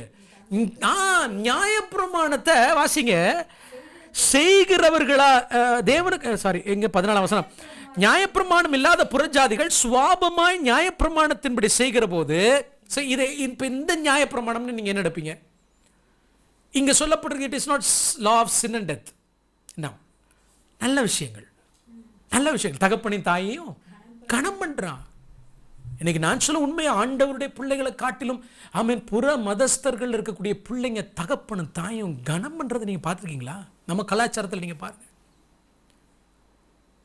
நியாயப்பிரமாணத்தை வாசிங்க, செய்கிறவர்களா தேவனுக்கு எங்க 14 வசனம், நியாயப்பிரமாணம் இல்லாத புறஜாதிகள் சுவாபமாய் நியாயப்பிரமாணத்தின்படி செய்கிற போது, இதை இப்ப இந்த நியாயப்பிரமாணம்னு நீங்க என்ன எடுப்பீங்க? இங்க சொல்லப்பட்டிருக்கு, it is not law of sin and death. நல்ல விஷயங்கள், நல்ல விஷயங்கள். தகப்பனின் தாயையும் கணம் பண்றான். இன்னைக்கு நான் சொல்ல உண்மையை, ஆண்டவருடைய பிள்ளைகளை காட்டிலும் புற மதஸ்தர்கள் இருக்கக்கூடிய பிள்ளைங்க தகப்பனும் தாயும் கனம் பண்றதை நீங்க பார்த்துருக்கீங்களா? நம்ம கலாச்சாரத்தில் நீங்க பாருங்க.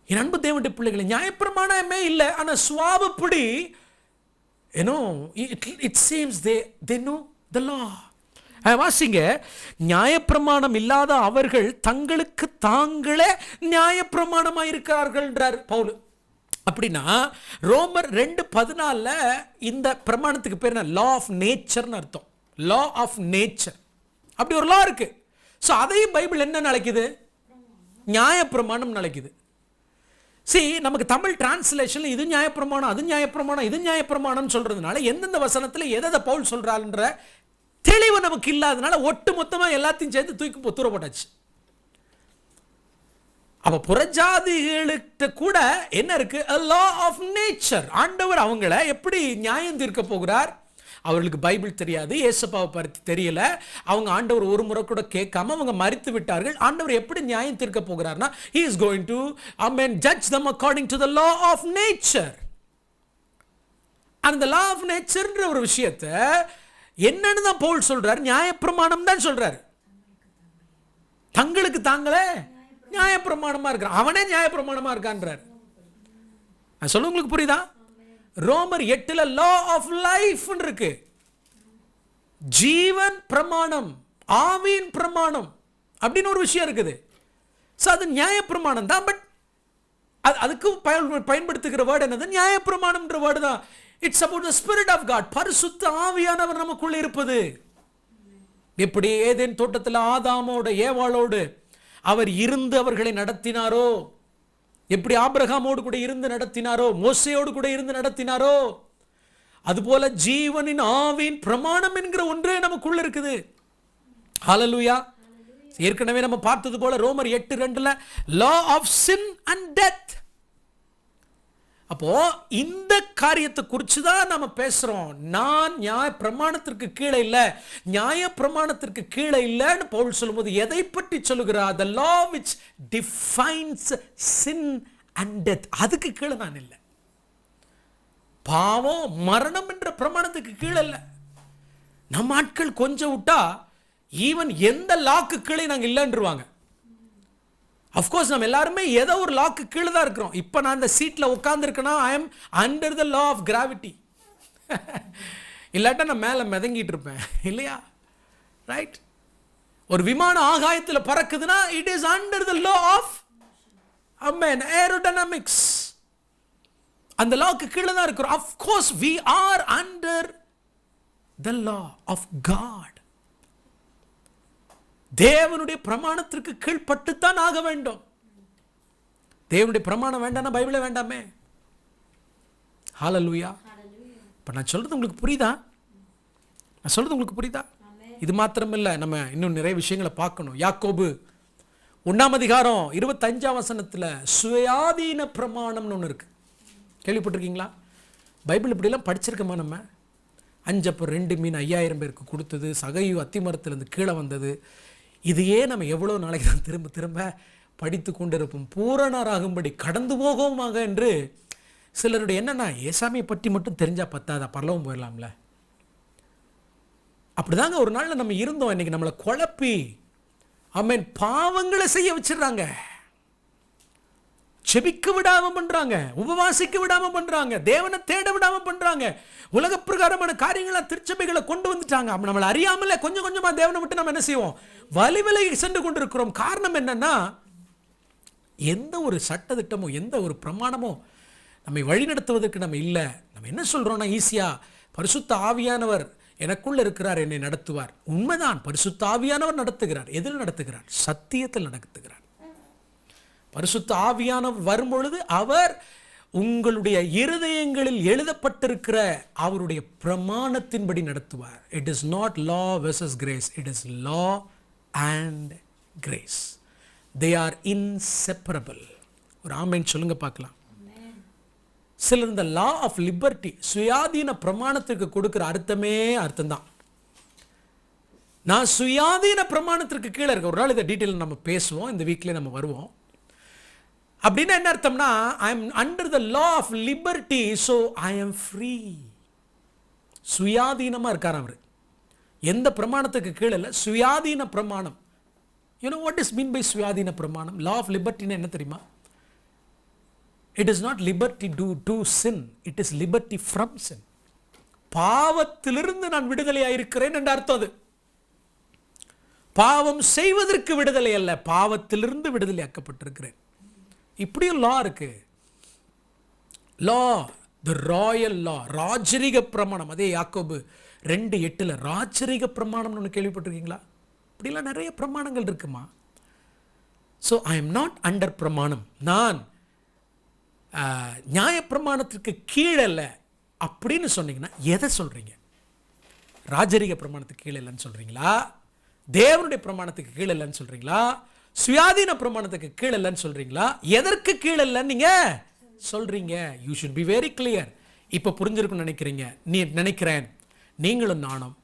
என் அன்பு தேவனுடைய பிள்ளைகளை, நியாயப்பிரமாணமே இல்லை, ஆனா சுவாபப்படி it seems they know the law. வாசிங்க, நியாயப்பிரமாணம் இல்லாத அவர்கள் தங்களுக்கு தாங்களே நியாயப்பிரமாணமாக இருக்கிறார்கள் பவுல். அப்படின்னா ரோமர் 2:14 இந்த பிரமாணத்துக்கு பேர் லா ஆஃப் நேச்சர்னு அர்த்தம். லா ஆஃப் நேச்சர், அப்படி ஒரு லா இருக்கு. ஸோ அதையும் பைபிள் என்ன நினைக்குது? நியாயப்பிரமாணம் நினைக்குது. நமக்கு தமிழ் டிரான்ஸ்லேஷன்ல இது நியாயப்பிரமாணம், அது நியாயப்பிரமாணம், இது நியாயப்பிரமாணம் சொல்றதுனால எந்தெந்த வசனத்தில் எதை பவுல் சொல்றாருன்ற தெளிவு நமக்கு இல்லாதனால ஒட்டு மொத்தமாக எல்லாத்தையும் சேர்த்து தூக்கி தூர போட்டாச்சு. அப்ப புறஜாதிகளுக்கு கூட என்ன இருக்கு? a law of nature. ஆண்டவர் அவங்கள எப்படி நியாயம் தீர்க்க போகிறார்? அவர்களுக்கு பைபிள் தெரியாது, இயேசுப்பாவை பற்றி தெரியல, அவங்க ஆண்டவர் ஒரு முறை கூட கேட்காம அவங்க மரித்து விட்டார்கள். ஆண்டவர் எப்படி நியாயம் தீர்க்க போகிறார்னா, he is going to judge them according to the law of nature. அந்த law of natureன்ற ஒரு விஷயத்தை என்னன்னு தான் பவுல் சொல்றார்? நியாயப்பிரமாணம் தான் சொல்றார். தங்களுக்கு தாங்களே நியாயப்பிரமாணமா இருக்கிறான், அவனே நியாயப்பிரமாணமா இருக்கான்றார். நான் சொல்ல உங்களுக்கு புரியுதா? ரோமர் 8 லா ஆஃப் லைஃப் இருக்கு, ஜீவன் பிரமாணம், ஆவியின் பிரமாணம் அப்படின்னு ஒரு விஷயம் இருக்குது. அது நியாயப்பிரமாணம் தான். பட் அதுக்கு பயன்படுத்துகிற வேர்டு என்னது? நியாயப்பிரமாணம்ன்ற வேர்டு தான். It's about the spirit of God. பரிசுத்த ஆவியானவர் நமக்குள்ள இருப்பது. எப்படி ஏதேன் தோட்டத்தில் ஆதாமோட ஏவாளோடு அவர் இருந்து அவர்களை நடத்தினாரோ, எப்படி ஆபிரகாமோடு கூட இருந்து நடத்தினாரோ, மோசேயோடு கூட இருந்து நடத்தினாரோ, அதுபோல ஜீவனின் ஆவியின் பிரமாணம் என்கிற ஒன்றே நமக்குள்ள இருக்குது. ஹல்லேலூயா. ஏற்கனவே நம்ம பார்த்தது போல ரோமர் 8:2 law of sin and death. அப்போ இந்த காரியத்தை குறித்து தான் நம்ம பேசுறோம். நான் நியாய பிரமாணத்திற்கு கீழே இல்லை, நியாய பிரமாணத்திற்கு கீழே இல்லைன்னு பவுல் சொல்லும்போது எதை பற்றி சொல்லுகிறார்? the law which defines sin and death. அதுக்கு கீழே நான் இல்லை. பாவம் மரணம் என்ற பிரமாணத்துக்கு கீழே இல்லை. நம்ம ஆட்கள் கொஞ்சம் விட்டா ஈவன் எந்த லாக்கு கீழே நாங்கள் இல்லைன்றுவாங்க. அஃப்கோர்ஸ் நம்ம எல்லாருமே ஏதோ ஒரு லாக்கு கீழே தான் இருக்கிறோம். இப்போ நான் இந்த சீட்டில் உட்காந்துருக்கேன்னா I am under the law of gravity. இல்லாட்டா நான் மேலே மிதங்கிட்டு இருப்பேன் இல்லையா? ரைட். ஒரு விமானம் ஆகாயத்தில் பறக்குதுன்னா it is under the law of aerodynamics. அந்த லாக்கு கீழே தான் இருக்கிறோம். Of course we are under the law of God. தேவனுடைய பிரமாணத்திற்கு கீழ்பட்டுத்தான் ஆக வேண்டும். தேவனுடைய பிரமாணம் வேண்டாம்னா பைபிளே வேண்டாமே. ஹல்லேலூயா. இப்போ நான் சொல்றது உங்களுக்கு புரியுதா? நான் சொல்றது உங்களுக்கு புரியுதா? இது மாத்திரமில்லை, நம்ம இன்னும் நிறைய விஷயங்களை பார்க்கணும். யாக்கோபு 1:25 சுயாதீன பிரமாணம்னு ஒன்று இருக்கு. கேள்விப்பட்டிருக்கீங்களா? பைபிள் இப்படிலாம் படிச்சிருக்கோமா? நம்ம 5 அப்பம் 2 மீன் 5000 பேருக்கு கொடுத்தது, சகையு அத்திமரத்திலிருந்து கீழே வந்தது, இதையே நம்ம எவ்வளோ நாளைக்கு தான் திரும்ப திரும்ப படித்து கொண்டிருப்போம். பூரணராகும்படி கடந்து போகவுமாக என்று சிலருடைய என்னன்னா, ஏசாமியை பற்றி மட்டும் தெரிஞ்சா பத்தாதா, பரலவும் போயிடலாம்ல. அப்படிதாங்க ஒரு நாள் நம்ம இருந்தோம். இன்னைக்கு நம்மளை குழப்பி பாவங்களை செய்ய வச்சிடறாங்க. செபிக்க விடாம பண்றாங்க, உபவாசிக்க விடாம பண்றாங்க, தேவனை தேட விடாம பண்றாங்க, உலக பிரகாரமான காரியங்களா திருச்சபைகளை கொண்டு வந்துட்டாங்க. நம்மளை அறியாமல கொஞ்சம் கொஞ்சமா தேவனை விட்டு நம்ம என்ன செய்வோம், வழி விலகி சென்று கொண்டிருக்கிறோம். காரணம் என்னன்னா, எந்த ஒரு சட்டத்திட்டமோ எந்த ஒரு பிரமாணமோ நம்மை வழிநடத்துவதற்கு நம்ம இல்லை. நம்ம என்ன சொல்றோம்னா, ஈஸியா பரிசுத்த ஆவியானவர் எனக்குள்ள இருக்கிறார், என்னை நடத்துவார். உண்மைதான், பரிசுத்த ஆவியானவர் நடத்துகிறார். எதில் நடத்துகிறார்? சத்தியத்தில் நடத்துகிறார். பரிசுத்த ஆவியானவர் வரும்பொழுது அவர் உங்களுடைய இருதயங்களில் எழுதப்பட்டிருக்கிற அவருடைய பிரமாணத்தின்படி நடத்துவார். It is not law versus grace, it is law and grace. They are inseparable. ஒரு ஆமென் சொல்லுங்க பார்க்கலாம். சிலர் இந்த லா ஆஃப் லிபர்ட்டி, சுயாதீன பிரமாணத்திற்கு கொடுக்கிற அர்த்தம்தான். நான் சுயாதீன பிரமாணத்திற்கு கீழே இருக்க. ஒரு நாள் இதை டீட்டெயில் நம்ம பேசுவோம், இந்த வீக்லேயே நம்ம வருவோம். அப்படின்னா என்ன அர்த்தம்னா, I am under the law of liberty, so I am free. சுயாதீனமாக இருக்கார் அவர், எந்த பிரமாணத்துக்கு கீழே இல்லை, சுயாதீன பிரமாணம். You know what is mean by சுயாதீன பிரமாணம்? லா ஆஃப் லிபர்ட்டின்னு என்ன தெரியுமா? It is not liberty to sin, it is liberty from sin. பாவத்திலிருந்து நான் விடுதலையாக இருக்கிறேன் என்ற அர்த்தம் அது. பாவம் செய்வதற்கு விடுதலை அல்ல, பாவத்திலிருந்து விடுதலையாக்கப்பட்டிருக்கிறேன். இப்படியும் லா இருக்கு. லா, தி ராயல் லா, ராஜரிக பிரமாணம். அதே யாக்கோபு 2:8 ராஜரிக பிரமாணம்னு ஒன்று கேள்விப்பட்டிருக்கீங்களா? இப்படிலாம் நிறைய பிரமாணங்கள் இருக்குமா. So I am not under பிரமாணம், நான் நியாய பிரமாணத்திற்கு கீழே இல்லை அப்படின்னு சொன்னீங்கன்னா எதை சொல்றீங்க? ராஜரிக பிரமாணத்துக்கு கீழே இல்லைன்னு சொல்றீங்களா? தேவனுடைய பிரமாணத்துக்கு கீழே இல்லைன்னு சொல்றீங்களா? சுயாதீன பிரமாணத்துக்கு கீழே இல்லைன்னு சொல்றீங்களா? எதற்கு கீழே இல்லைன்னு நீங்க சொல்றீங்க? You should be very clear. இப்போ புரிஞ்சிருக்குன்னு நினைக்கிறேன். நீங்களும் நானும்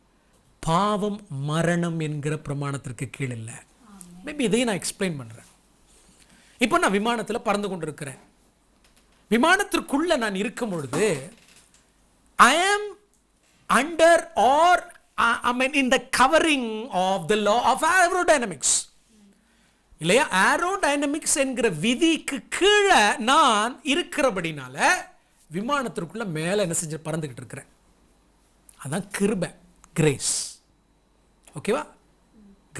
பாவம் மரணம் என்கிற பிரமாணத்திற்கு கீழே இல்லை. மேபி இதையும் நான் எக்ஸ்பிளைன் பண்றேன். இப்போ நான் விமானத்தில் பறந்து கொண்டிருக்கிறேன். விமானத்திற்குள்ள நான் இருக்கும் பொழுது I am under or I mean in the covering of the law of aerodynamics. இல்லையா? ஏரோடைனமிக்ஸ் என்கிற விதிக்கு கீழே நான் இருக்கிறபடினால விமானத்திற்குள்ள மேலே என்ன செஞ்சு பறந்துகிட்டு இருக்கிறேன். அதான் கிருபை, கிரேஸ். ஓகேவா?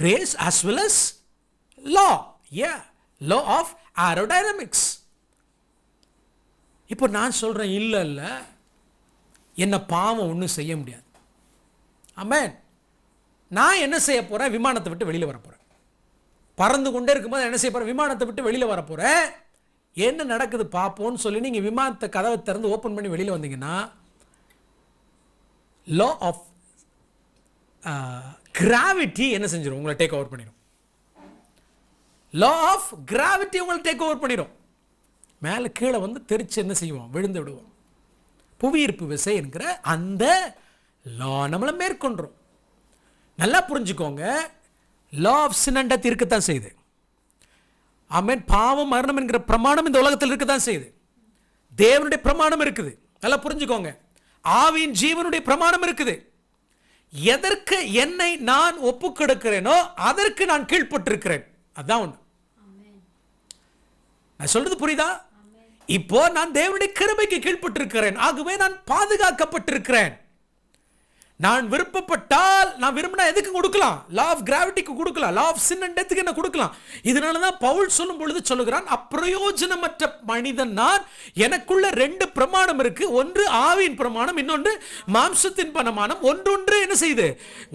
Grace as well as law. Yeah, law of aerodynamics. இப்போ நான் சொல்றேன், இல்லை என்ன பாவம் ஒன்றும் செய்ய முடியாது. ஆமென். நான் என்ன செய்ய போறேன்? விமானத்தை விட்டு வெளியில் வர போறேன். பறந்து கொண்டே இருக்கும்போது என்ன செய்ய போறேன்? விமானத்தை விட்டு வெளியில் வர போறேன். என்ன நடக்குது பார்ப்போம்னு சொல்லி நீங்க விமானத்தை கதவை திறந்து ஓப்பன் பண்ணி வெளியில் வந்தீங்கன்னா, லா ஆஃப் கிராவிட்டி என்ன செஞ்சிடும்? உங்களை டேக் ஓவர் பண்ணிடும். லா ஆஃப் கிராவிட்டி உங்களை டேக் ஓவர் பண்ணிடும். மேலே கீழே வந்து தெரிச்சு என்ன செய்வோம்? விழுந்து விடுவோம். புவியீர்ப்பு விசை என்கிற அந்த லா நம்மளை மேற்கொண்டுரும். நல்லா புரிஞ்சுக்கோங்க, law of sin and death இருக்கத்தான் செய்யுது. ஆமென். பாவம் மரணம் என்கிற பிரமாணம் இந்த உலகத்தில் இருக்கத்தான் செய்யுது. தேவனுடைய பிரமாணம் இருக்குது. நல்லா புரிஞ்சுக்கோங்க. ஆவியின் ஜீவனுடைய பிரமாணம் இருக்குது. எதற்கு என்னை நான் ஒப்புக் கொடுக்கிறேனோ அதற்கு நான் கீழ்ப்பட்டிருக்கிறேன். அதான் ஒன்று. நான் சொல்றது புரியுதா? இப்போ நான் தேவனுடைய கிருபைக்கு கீழ்ப்பட்டிருக்கிறேன். ஆகவே நான் பாதுகாக்கப்பட்டிருக்கிறேன். நான் விருப்பப்பட்டால், நான் விரும்பினா எதுக்கு கொடுக்கலாம்? லா ஆஃப் கிராவிட்டிக்கு கொடுக்கலாம். லா ஆஃப் சின் அண்ட் டெத்துக்கு என்ன கொடுக்கலாம்? இதனால தான் பவுல் சொல்லும் பொழுது சொல்லுகிறான், அப்பிரயோஜனமற்ற மனிதன் நான். எனக்குள்ள 2 பிரமாணம் இருக்கு. ஒன்று ஆவியின் பிரமாணம், இன்னொன்று மாம்சத்தின் பிரமாணம். ஒன்றொன்று என்ன செய்யுது?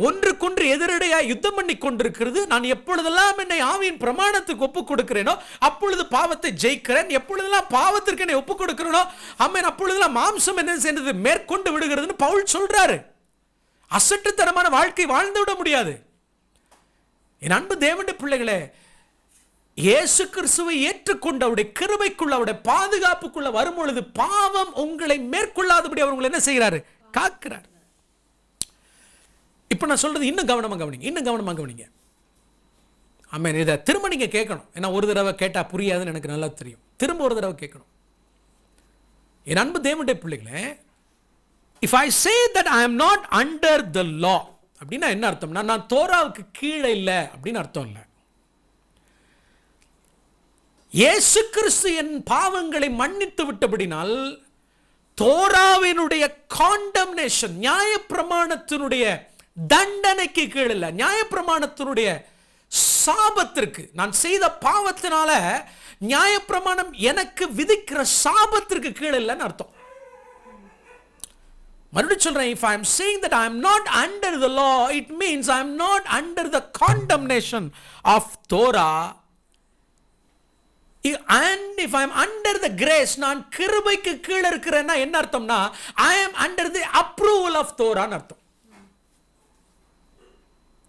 ஒன்றுக்கொன்று எதிரடையாக யுத்தம் பண்ணி கொண்டிருக்கிறது. நான் எப்பொழுதெல்லாம் என்னை ஆவியின் பிரமாணத்துக்கு ஒப்புக் கொடுக்கிறேனோ அப்பொழுது பாவத்தை ஜெயிக்கிறேன். எப்பொழுதெல்லாம் பாவத்திற்கு என்னை ஒப்புக் கொடுக்கிறேனோ ஆமென், அப்பொழுதெல்லாம் மாம்சம் என்ன செய்யறது? மேற்கொண்டு விடுகிறதுன்னு பவுல் சொல்றாரு. அசட்டுத்தனமான வாழ்க்கை வாழ்ந்து விட முடியாது. என் அன்பு தேவனுடைய பிள்ளைகளே, இயேசு கிறிஸ்துவை ஏற்றுக்கொண்டு அவருடைய கிருபைக்குள்ள, அவருடைய பாதுகாப்புக்குள்ள வரும் பொழுது பாவம் உங்களை மேற்கொள்ளாதபடி அவர் உங்களை என்ன செய்கிறாரு? காக்கிறார். இப்ப நான் சொல்றது இன்னும் கவனமா கவனிங்க. ஆமென். இதை திரும்ப நீங்க கேட்கணும். ஏன்னா ஒரு தடவை கேட்டா புரியாதுன்னு எனக்கு நல்லா தெரியும். திரும்ப ஒரு தடவை கேட்கணும். என் அன்பு தேவனுடைய பிள்ளைகளே, if I say that I am not under the law, அப்படின்னா என்ன அர்த்தம்னா, நான் தோராவுக்கு கீழே இல்லை அப்படின்னு அர்த்தம் இல்லை. இயேசு கிறிஸ்து என் பாவங்களை மன்னித்து விட்டபடினால் தோராவினுடைய காண்டம்னேஷன், நியாயப்பிரமாணத்தினுடைய தண்டனைக்கு கீழ் இல்ல, நியாயப்பிரமாணத்தினுடைய சாபத்திற்கு, நான் செய்த பாவத்தினால நியாயப்பிரமாணம் எனக்கு விதிக்கிற சாபத்திற்கு கீழ் இல்லைன்னு அர்த்தம். மறுபடியும் சொல்றேன், if I am saying that I am not under the law, it means I am not under the condemnation of Torah. And if I am under the grace, நான் கிருபைக்கு கீழே இருக்கிறேன்னா என்ன அர்த்தம்னா, I am under the approval of Torah அர்த்தம்.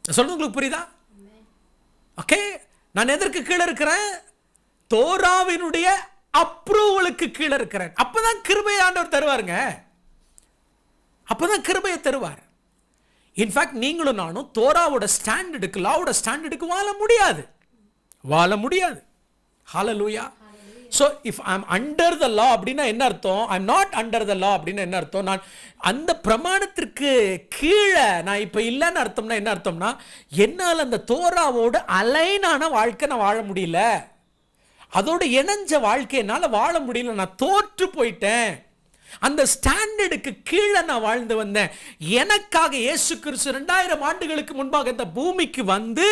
சொல்றது உங்களுக்கு புரியுதா? ஓகே, நான் எதற்கு கீழே இருக்கிறேன்? தோராவினுடைய அப்ரூவலுக்கு கீழே இருக்கிறேன். அப்பதான் கிருபை ஆண்டவர் தருவாருங்க, அப்பதான் கிருபையை தருவார். இன்ஃபேக்ட் நீங்களும் நானும் தோராவோட ஸ்டாண்டர்டுக்கு, லாவோட ஸ்டாண்டர்டுக்கு வாழ முடியாது. ஹalleluya. So if I am under the law அப்படின்னா என்ன அர்த்தம்? I am not under the law அப்படின்னா என்ன அர்த்தம்? நான் அந்த பிரமாணத்திற்கு கீழே நான் இப்ப இல்லைன்னு அர்த்தம்னா என்ன அர்த்தம்னா, என்னால் அந்த தோராவோட அலைனான வாழ்க்கை நான் வாழ முடியல, அதோட இணைஞ்ச வாழ்க்கை என்னால் வாழ முடியல, நான் தோற்று போயிட்டேன். அந்த ஸ்டாண்டர்டுக்கு கீழே நான் வாழ்ந்து வந்தேன். எனக்காக இயேசு கிறிஸ்து 2000 ஆண்டுகளுக்கு முன்பாக இந்த பூமிக்கு வந்து,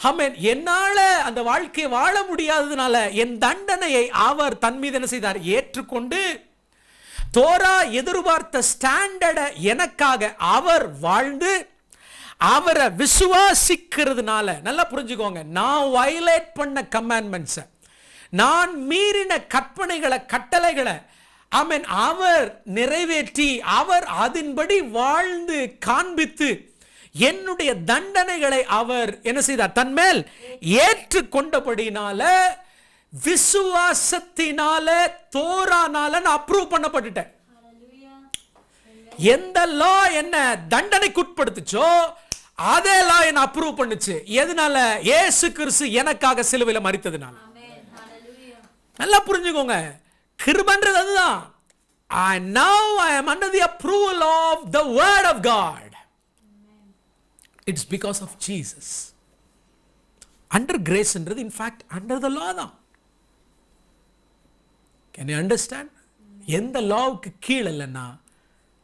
ஆமென், என்னால அந்த வாழ்க்கையை வாழ முடியாததுனால என் தண்டனையை அவர் தன் மீது என்ன செய்தார்? ஏற்றுக்கொண்டு தோரா எதிர்பார்த்த ஸ்டாண்டர்டை எனக்காக அவர் வாழ்ந்து, அவரை விசுவாசிக்கிறதுனால, நல்லா புரிஞ்சுக்கோங்க, நான் வயலேட் பண்ண கமாண்ட்மெண்ட்ஸை, நான் மீறின கற்பனைகளை, கட்டளைகளை, ஆமென், அவர் நிறைவேற்றி, அவர் அதன்படி வாழ்ந்து காண்பித்து என்னுடைய தண்டனைகளை அவர் என்ன செய்தார்? தன்மேல் ஏற்றுக்கொண்டபடினால, விசுவாசத்தினால, தோரானால நான் அப்ரூவ் பண்ணப்பட்டுட்டேன். எந்த லா என்ன தண்டனைக்கு உட்படுத்துச்சோ அதே லா என்ன அப்ரூவ் பண்ணுச்சு. எதனால? இயேசு கிறிஸ்து எனக்காக சிலுவையில் மரித்ததுனால. நல்லா புரிஞ்சுக்கோங்க, கிருபைன்றது அதுதான். Now I am under the approval of the word of God. It's because of Jesus. Under grace என்றது in fact under the law தான். Can you understand? எந்த லாவுக்கு கீழே இல்லைன்னா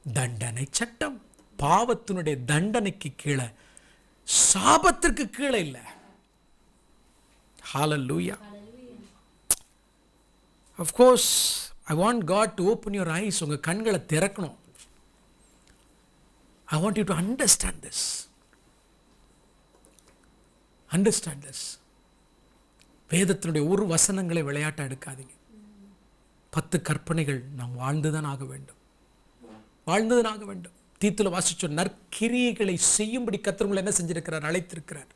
தண்டனை சட்டம், பாவத்தினுடைய தண்டனைக்கு கீழே, சாபத்திற்கு கீழே இல்லை. Hallelujah. Of course, I want God to open your eyes. உங்க கண்களை திறக்கணும். I want you to understand this. Understand this. வேதத்தினுடைய ஒரு வசனங்களை விளையாட்ட எடுக்காதீங்க. 10 கற்பனைகள் நாம் வாழ்ந்துதான் ஆக வேண்டும். தீத்துல வாசிச்ச நற்கிரியைகளை செய்யும்படி கர்த்தர் உங்களை என்ன செஞ்சிருக்கிறார்? அழைத்திருக்கிறார்.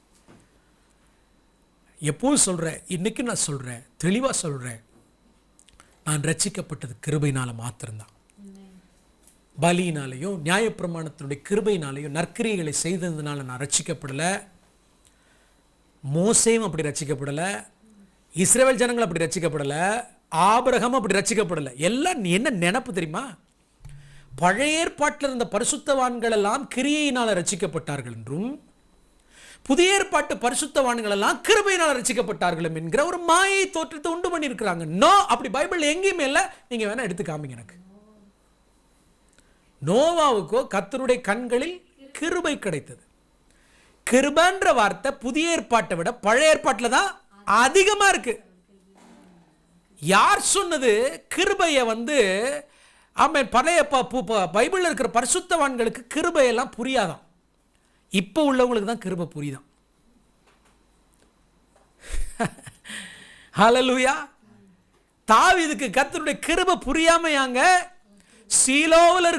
எப்போது சொல்றேன், இன்னைக்கு நான் சொல்றேன், தெளிவா சொல்றேன், நான் ரட்சிக்கப்பட்டது கிருபையினால மாத்திரம்தான். பலியினாலேயோ நியாயப்பிரமாணத்தினுடைய கிருபையினாலேயோ நற்கிரியைகளை செய்ததுனால நான் ரட்சிக்கப்படல. மோசேயும் அப்படி ரட்சிக்கப்படல, இஸ்ரவேல் ஜனங்கள் அப்படி ரட்சிக்கப்படல, ஆபிரகாம் அப்படி ரட்சிக்கப்படல. எல்லாம் என்ன நினைப்பு தெரியுமா? பழைய ஏற்பாட்டில் இருந்த பரிசுத்தவான்கள் எல்லாம் கிரியையினால் ரட்சிக்கப்பட்டார்கள் என்றும், புதிய ஏற்பாட்டு பரிசுத்தவான்கள் எல்லாம் கிருபையினால் ரட்சிக்கப்பட்டார்கள் என்கிற ஒரு மாயை தோற்றத்தை உண்டு பண்ணி இருக்கிறாங்க. நோ, அப்படி பைபிள் எங்கேயுமே இல்லை. நீங்க வேணா எடுத்து காமிங்க எனக்கு. நோவாவுக்கோ கர்த்தருடைய கண்களில் கிருபை கிடைத்தது. கிருபைன்ற வார்த்தை புதிய ஏற்பாட்டை விட பழைய ஏற்பாட்டில் தான் அதிகமா இருக்கு. யார் சொன்னது? கிருபையை ஆமென், பழைய பைபிளில் இருக்கிற பரிசுத்தவான்களுக்கு கிருபையெல்லாம் புரியாதான். இப்போ உள்ளவங்களுக்கு தான் கிருபை புரியுதான். ஹல்லேலூயா. தாவீதுக்கு கர்த்தருடைய கிருபை புரியாமையாங்க சீலோவில்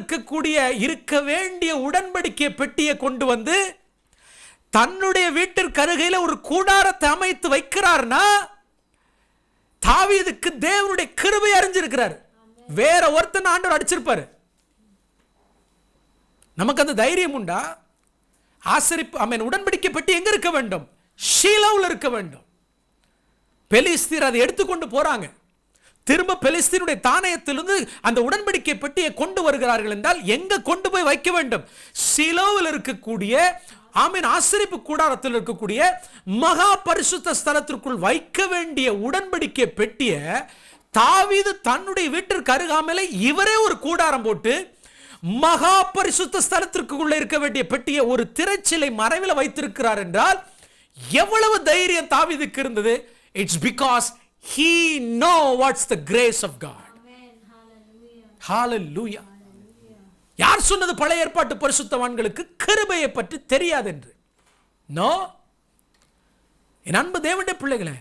இருக்க வேண்டிய உடன்படிக்கை பெட்டியை கொண்டு வந்து தன்னுடைய வீட்டிற்கு அருகில ஒரு கூடாரத்தை அமைத்து வைக்கிறார்னா, தாவீதுக்கு தேவனுடைய கிருபை அறிஞ்சிருக்கிறார். வேற ஒருத்தன் ஆண்டவர் அடிச்சிருப்பாரு. நமக்கு அந்த தைரியம் உண்டா? ஆசரிப்பு, ஆமென், உடன்படிக்கை பெட்டி எங்க இருக்க வேண்டும்? ஷீலோவில் இருக்க வேண்டும். பெலிஸ்தீர் அதை எடுத்துக்கொண்டு போறாங்க. திரும்ப பெலிஸ்தீனுடைய தானயத்திலிருந்து அந்த உடன்படிக்கை பெட்டியை கொண்டு வருகிறார்கள் என்றால் எங்க கொண்டு போய் வைக்க வேண்டும்? ஷீலோவில் இருக்கக்கூடிய ஆமென். ஆசரிப்பு கூடாரத்தில் இருக்கக்கூடிய மகா பரிசுத்த ஸ்தலத்திற்குள் வைக்க வேண்டிய உடன்படிக்கை பெட்டிய தாவீது தன்னுடைய வீட்டிற்கு அருகாமலே இவரே ஒரு கூடாரம் போட்டு மகா பரிசுத்த ஸ்தலத்திற்குள்ள இருக்க வேண்டிய பெட்டியை ஒரு திரைச்சிலை மறைவில் வைத்திருக்கிறார் என்றால் எவ்வளவு தைரியம் தாவீதுக்கு இருந்தது. It's because he know what's the grace of God. Hallelujah. யார் சொன்னது பழைய ஏற்பாட்டு பரிசுத்தவான்களுக்கு கிருபையை பற்றி தெரியாது என்று? நோ. என் அன்பு தேவனுடைய பிள்ளைகளே,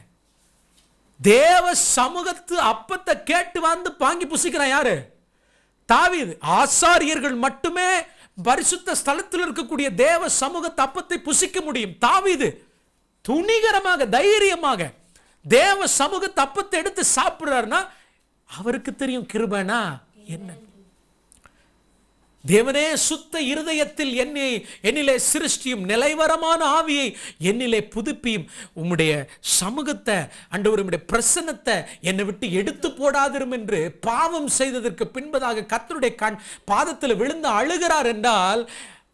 தேவ சமூகத்து அப்பத்தை கேட்டு வந்து பாங்கி புசிக்கிறான் யாரு? தாவீது. ஆசாரியர்கள் மட்டுமே பரிசுத்த ஸ்தலத்தில் இருக்கக்கூடிய தேவ சமூகத்து அப்பத்தை புசிக்க முடியும். தாவீது துணிகரமாக தைரியமாக தேவ சமூகத்து அப்பத்தை எடுத்து சாப்பிடுறாருன்னா அவருக்கு தெரியும் கிருபைனா என்ன. தேவனே சுத்த இருதயத்தில் என்னிலே சிருஷ்டியும் நிலைவரமான ஆவியை என்னிலே புதுப்பியும். உம்முடைய சமூகத்தை ஆண்டவர் உம்முடைய பிரசன்னத்தை என்னை விட்டு எடுத்து போடாதிரும் என்று பாவம் செய்ததற்கு பின்பதாக கர்த்தருடைய பாதத்தில் விழுந்து அழுகிறார் என்றால்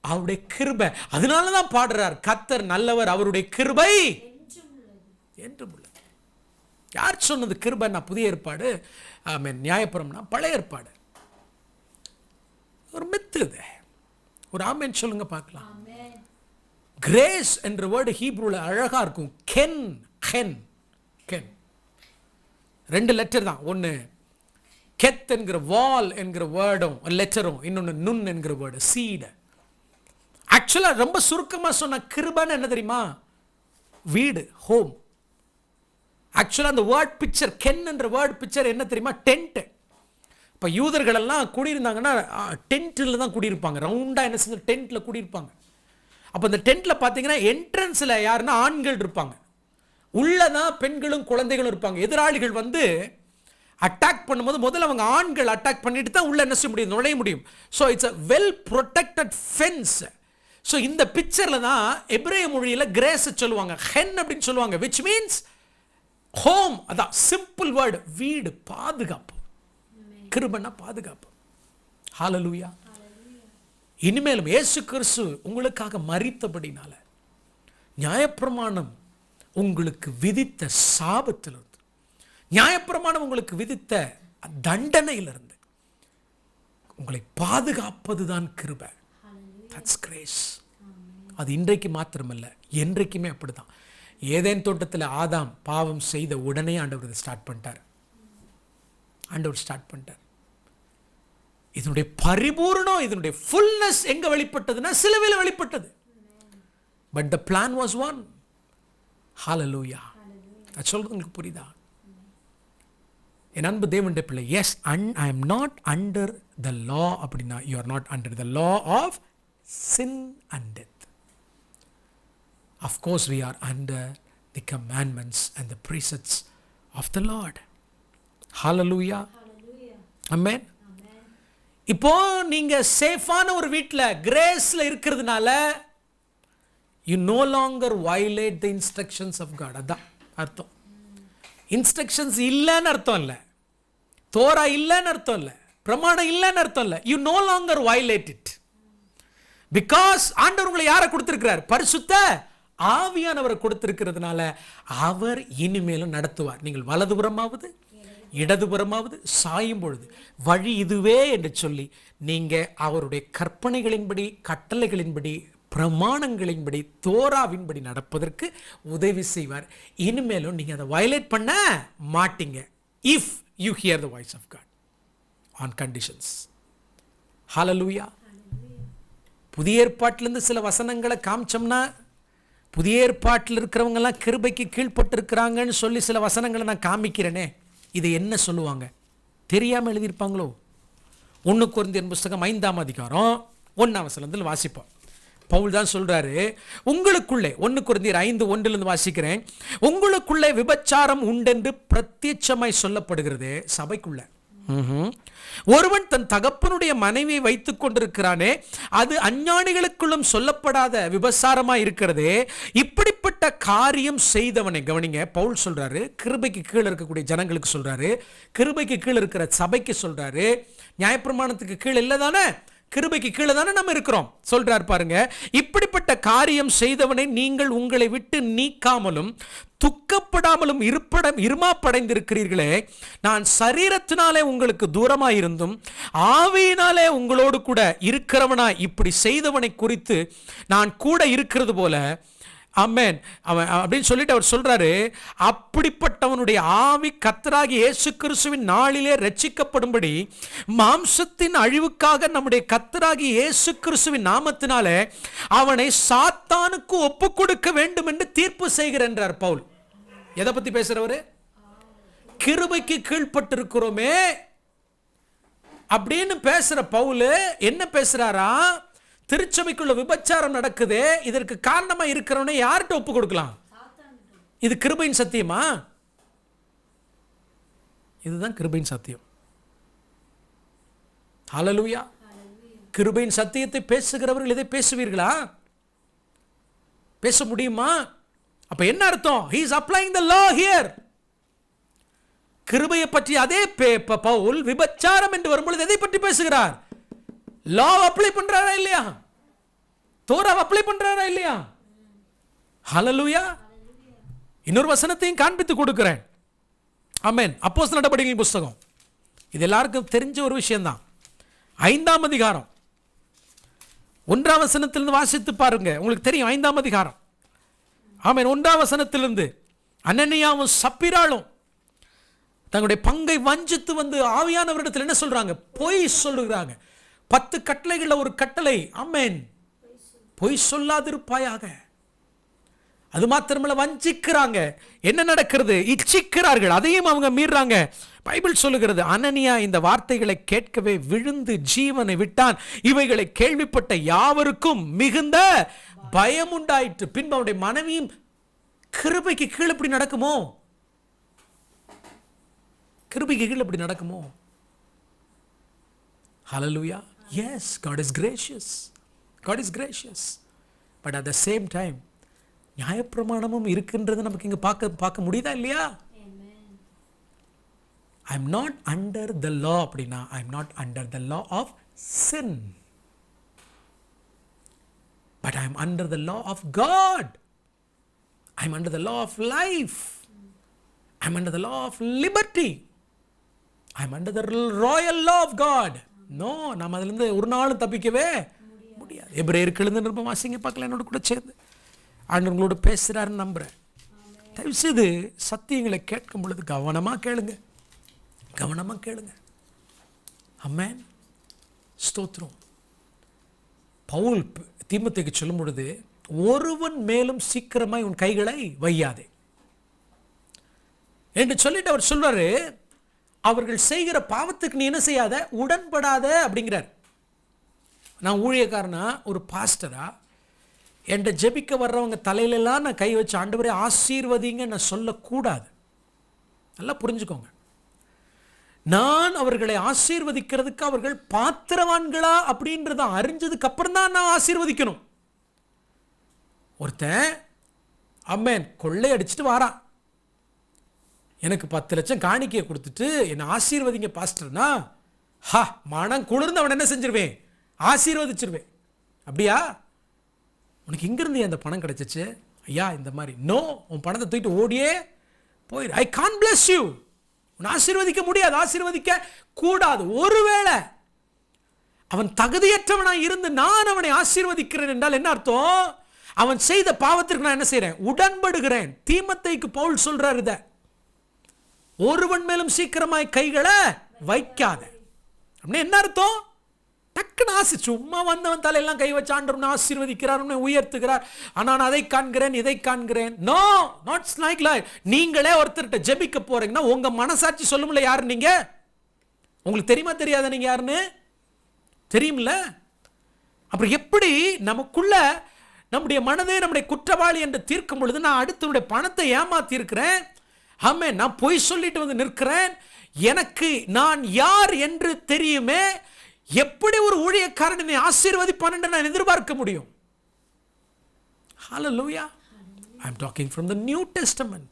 அவருடைய கிருபை. அதனாலதான் பாடுறார், கர்த்தர் நல்லவர், அவருடைய கிருபை என்றும் உள்ளது. யார் சொன்னது கிருபைன்னா? புதிய ஏற்பாடு. ஆமென். நியாயப்பிரமாணம்னா பழைய ஏற்பாடு. ஒரு மித்து இது. ஒரு ஆமென் சொல்லுங்க பார்க்கலாம். கிரேஸ் என்ற வேர்டு ஹீப்ரூல அழகா இருக்கும். கென் கென் கென் 2 லெட்டர் தான். ஒன்று கெத் என்கிற வால் என்கிற வேர்டும் லெட்டரும், இன்னொன்று நுண் என்கிற வேர்டு சீடு. ஆக்சுவலாக ரொம்ப சுருக்கமாக சொன்ன கிருபைன்னு என்ன தெரியுமா? வீடு, ஹோம். ஆக்சுவலாக அந்த வேர்ட் பிக்சர், கென் என்ற வேர்ட் பிக்சர் என்ன தெரியுமா? டென்ட். இப்போ யூதர்கள் எல்லாம் குடியிருந்தாங்கன்னா டென்ட்டில் தான் குடியிருப்பாங்க. ரவுண்டாக என்ன செஞ்சு டென்ட்டில் குடியிருப்பாங்க. அப்போ இந்த டென்ட்டில் பார்த்தீங்கன்னா என்ட்ரன்ஸில் யாருன்னா ஆண்கள் இருப்பாங்க, உள்ளே தான் பெண்களும் குழந்தைகளும் இருப்பாங்க. எதிராளிகள் வந்து அட்டாக் பண்ணும்போது முதல்ல அவங்க ஆண்கள் அட்டாக் பண்ணிட்டு தான் உள்ளே என்ன செய்ய முடியும்? நுழைய முடியும். So it's a well protected fence. So இந்த பிக்சரில் தான் எபிரேய மொழியில் கிரேஸ் சொல்லுவாங்க, ஹென் அப்படின்னு சொல்லுவாங்க, விச் மீன்ஸ் ஹோம். அதான் சிம்பிள் வேர்டு, வீடு, பாதுகாப்பு. கிருபைனா பாதுகாப்பு. ஹல்லேலூயா. இனிமேலும் இயேசு கிறிஸ்து உங்களுக்காக மரித்தபடினால நியாயப்பிரமாணம் உங்களுக்கு விதித்த சாபத்திலிருந்து, நியாயப்பிரமாணம் உங்களுக்கு விதித்த தண்டனையிலிருந்து உங்களை பாதுகாப்பதுதான் கிருபை. That's grace. அது இன்றைக்கு மாத்திரமல்ல, என்றைக்குமே அப்படிதான். ஏதேன் தோட்டத்தில் ஆதாம் பாவம் செய்த உடனே ஆண்டவர் ஸ்டார்ட் பண்ணிட்டார். இதனுடைய பரிபூர்ணம், இதனுடைய ஃபுல்னஸ் எங்க வெளிப்பட்டதுன்னா சிலுவையில் வெளிப்பட்டது. But the plan was one. ஹல்லேலூயா. அது சொல்றது உங்களுக்கு புரியுதா? என் அன்பு தேவனுடைய பிள்ளை, yes I am not under the law அப்படின்னா you are not under the law of sin and death. Of course we are under the commandments and the precepts of the Lord. Hallelujah. Amen. இப்போ நீங்க சேஃபான ஒரு வீட்டில் கிரேஸ்ல இருக்கிறதுனால you no longer violate the instructions of God. அதான் அர்த்தம். Instructions இல்லைன்னு அர்த்தம் இல்லை, தோரா இல்லைன்னு அர்த்தம் இல்லை, பிரமாணம் இல்லைன்னு அர்த்தம் இல்லை. you no longer violate it because ஆண்டவர் உங்களை யாரை கொடுத்திருக்கிறார்? பரிசுத்த ஆவியானவரை கொடுத்திருக்கிறதுனால அவர் இனிமேலும் நடத்துவார். நீங்கள் வலதுபுறமாவது இடதுபுறமாவது சாயும் பொழுது வழி இதுவே என்று சொல்லி நீங்க அவருடைய கற்பனைகளின்படி, கட்டளைகளின்படி, பிரமாணங்களின்படி, தோராவின்படி நடப்பதற்கு உதவி செய்வார். இனிமேலும் நீங்க அதை வயலேட் பண்ண மாட்டீங்க. If you hear the voice of God on conditions. ஹல்லேலூயா. புதிய ஏற்பாட்டிலிருந்து சில வசனங்களை காமிச்சோம்னா, புதிய ஏற்பாட்டில் இருக்கிறவங்கெல்லாம் கிருபைக்கு கீழ்பட்டு இருக்கிறாங்கன்னு சொல்லி சில வசனங்களை நான் காமிக்கிறேனே, இதை என்ன சொல்லுவாங்க? தெரியாமல் எழுதியிருப்பாங்களோ? 1 கொரிந்தியர் புஸ்தகம் 5ஆம் அதிகாரம் 1ஆம் வசனத்தில் வாசிப்போம். பவுல் தான் சொல்றாரு, உங்களுக்குள்ளே 1 கொரிந்தியர் 5:1 வாசிக்கிறேன். உங்களுக்குள்ளே விபச்சாரம் உண்டென்று பிரத்யட்சமாய் சொல்லப்படுகிறது. சபைக்குள்ள ஒருவன் தன் தகப்பனுடைய மனைவியை வைத்துக் கொண்டிருக்கிறானே, அது அஞ்ஞானிகளுக்குள்ளும் சொல்லப்படாத விபசாரமா இருக்கிறதே. இப்படிப்பட்ட காரியம் செய்தவனை கவனிங்க. பவுல் சொல்றாரு, கிருபைக்கு கீழே இருக்கக்கூடிய ஜனங்களுக்கு சொல்றாரு, கிருபைக்கு கீழே இருக்கிற சபைக்கு சொல்றாரு. நியாயப்பிரமாணத்துக்கு கீழே இல்லை தானே, கிருபைக்கு கீழே தானே நம்ம இருக்கிறோம். சொல்றார் பாருங்க, இப்படிப்பட்ட காரியம் செய்தவனை நீங்கள் உங்களை விட்டு நீக்காமலும் துக்கப்படாமலும் இருமாப்படைந்திருக்கிறீர்களே. நான் சரீரத்தினாலே உங்களுக்கு தூரமாயிருந்தும் ஆவியினாலே உங்களோடு கூட இருக்கிறவனாய் இப்படி செய்தவனை குறித்து நான் கூட இருக்கிறது போல. ஆமென். அவன் அப்படின்னு சொல்லிட்டு அவர் சொல்றாரு, அப்படிப்பட்டவனுடைய ஆவி கர்த்தராகிய இயேசு கிறிஸ்துவின் நாளிலே ரட்சிக்கப்படும்படி மாம்சத்தின் அழிவுக்காக நம்முடைய கர்த்தராகிய இயேசு கிறிஸ்துவின் நாமத்தினாலே அவனை சாத்தானுக்கு ஒப்பு கொடுக்க வேண்டும் என்று தீர்ப்பு செய்கிறார் என்றார் பவுல். எதை பத்தி பேசுறவரு? கிருபைக்கு கீழ்ப்பட்டிருக்கிறோமே அப்படின்னு பேசுற பவுல் என்ன பேசுறாரா? திருச்சபைக்குள்ள விபச்சாரம் நடக்குது, இதற்கு காரணமா இருக்கிறவனை யார்கிட்ட ஒப்பு கொடுக்கலாம்? இது கிருபையின் சத்தியமா? இதுதான் கிருபையின் சத்தியம். ஹல்லேலூயா. கிருபையின் சத்தியத்தை பேசுகிறவர்கள் இதை பேசுவீர்களா? பேச முடியுமா? அப்ப என்ன அர்த்தம்? he is applying the law here. கிருபையை பற்றி அதே பவுல் விபச்சாரம் என்று வரும்பொழுது எதை பற்றி பேசுகிறார்? லா அப்ளை பண்றாரா இல்லையா? தோரா அப்ளை பண்றாரா இல்லையா? ஹல்லேலூயா. இன்னொரு வசனத்தையும் காண்பித்து கொடுக்கிறேன். ஆமென். அப்போஸ்தலர் நடபடிகளின் புத்தகம், இது எல்லாருக்கும் தெரிஞ்ச ஒரு விஷயம்தான். 5ஆம் அதிகாரம் 1ஆம் வசனத்திலிருந்து வாசித்து பாருங்க, உங்களுக்கு தெரியும். 5ஆம் அதிகாரம், ஆமென், 1ஆம் வசனத்திலிருந்து அனனியாவும் சப்பிராளும் தங்களுடைய பங்கை வஞ்சித்து வந்து ஆவியானவரிடத்தில் என்ன சொல்றாங்க? பொய் சொல்லுகிறாங்க. 10 கட்டளைகளில் ஒரு கட்டளை, ஆமென், பொய் சொல்லாதிருப்பாயாக. அது மாத்திரமல்ல, வஞ்சிக்கிறாங்க. என்ன நடக்கிறது? இச்சிக்கிறார்கள், அதையும் அவங்க மீறாங்க. பைபிள் சொல்லுகிறது, அனனியா இந்த வார்த்தைகளை கேட்கவே விழுந்து ஜீவனை விட்டான். இவைகளை கேள்விப்பட்ட யாவருக்கும் மிகுந்த பயம் உண்டாயிற்று. பின்பு அவனுடைய மனைவியும் கிருபைக்கு கீழே இப்படி நடக்குமோ? கிருபைக்கு கீழே இப்படி நடக்குமோ? Hallelujah. Yes, God is gracious. God is gracious. But at the same time, நியாயப்பிரமாணமும் இருக்கின்றது நமக்கு இங்க பார்க்க முடியுதா இல்லையா? I am not under the law அப்படினா I am not under the law of sin. But I am under the law of God. I am under the law of life. I am under the law of liberty. I am under the royal law of God. No, நாம் அதிலிருந்து ஒரு நாளும் தப்பிக்கவே முடியாது. எபிரேயருக்கு எழுந்த நிருபம் வாசிங்க பார்க்கலாம் என்னோட கூட சேர்ந்து. ஆண்டவர் உங்களோட பேசுகிறாருன்னு நம்புகிறேன். தயவுசெய்து சத்தியங்களை கேட்கும் பொழுது கவனமாக கேளுங்க, கவனமாக கேளுங்க. ஆமென். ஸ்தோத்திரம். பவுல் தீமோத்தேயுக்கு சொல்லும் பொழுது, ஒருவன் மேலும் சீக்கிரமாய் உன் கைகளை வையாதே என்று சொல்லிட்டு அவர் சொல்றாரு, அவர்கள் செய்கிற பாவத்துக்கு நீ என்ன செய்யாத, உடன்படாத அப்படிங்கிறார். நான் ஊழியக்காரனா, ஒரு பாஸ்டரா, என்கிட்ட ஜெபிக்க வர்றவங்க தலையிலெல்லாம் நான் கை வச்சு ஆண்டவரே ஆசீர்வதிங்க நான் சொல்லக்கூடாது. நல்லா புரிஞ்சுக்கோங்க. நான் அவர்களை ஆசீர்வதிக்கிறதுக்கு அவர்கள் பாத்திரவான்களா அப்படின்றத அறிஞ்சதுக்கு அப்புறம் தான் நான் ஆசீர்வதிக்கணும். ஒருத்தன் ஆமென் கொள்ளை அடிச்சுட்டு வாரான், எனக்கு 10 லட்சம் காணிக்கையை கொடுத்துட்டு என்னை ஆசீர்வதிங்க பாஸ்டர்னா, மனம் குளிர்ந்து அவன் என்ன செஞ்சிருவேன்? ஆசீர்வதிச்சிருவேன். அப்படியா? உனக்கு இங்கிருந்து அந்த பணம் கிடைச்சிச்சு ஐயா, இந்த மாதிரி. நோ, உன் பணத்தை தூக்கிட்டு ஓடியே போயிரு. ஐ கான் பிளஸ் யூ. உன்னை ஆசீர்வதிக்க முடியாது, ஆசீர்வதிக்க கூடாது. ஒருவேளை அவன் தகுதியற்றவனாய் இருந்து நான் அவனை ஆசீர்வதிக்கிறேன் என்றால் என்ன அர்த்தம்? அவன் செய்த பாவத்திற்கு நான் என்ன செய்கிறேன்? உடன்படுகிறேன். தீமோத்தேயுக்கு பவுல் சொல்றார், இதை ஒருவன் மேலும் சீக்கிரமாய் கைகளை வைக்காத. அப்படின்னா என்ன அர்த்தம்? டக்குன்னு ஆசை, சும்மா வந்தவன் தலையெல்லாம் கை வச்சு ஆண்டவன் ஆசீர்வதிக்கிறார், உயர்த்துகிறார். ஆனால் நான் அதை காண்கிறேன், இதை காண்கிறேன். No, not like like. நீங்களே ஒருத்தர்கிட்ட ஜெபிக்க போறீங்கன்னா உங்க மனசாட்சி சொல்லும்ல யாரு நீங்க. உங்களுக்கு தெரியுமா தெரியாத நீங்க யாருன்னு? தெரியும்ல. அப்புறம் எப்படி நமக்குள்ள நம்முடைய மனதை நம்முடைய குற்றவாளி என்று தீர்க்கும் பொழுது நான் அடுத்தவனுடைய பணத்தை ஏமாத்தி இருக்கிறேன், ஆமென், நான் பொய் சொல்லிட்டு வந்து நிற்கிறேன், எனக்கு நான் யார் என்று தெரியுமே, எப்படி ஒரு ஊழியக்காரனை ஆசீர்வதிப்பான் என்று நான் எதிர்பார்க்க முடியும்? Hallelujah. I am talking from the New Testament.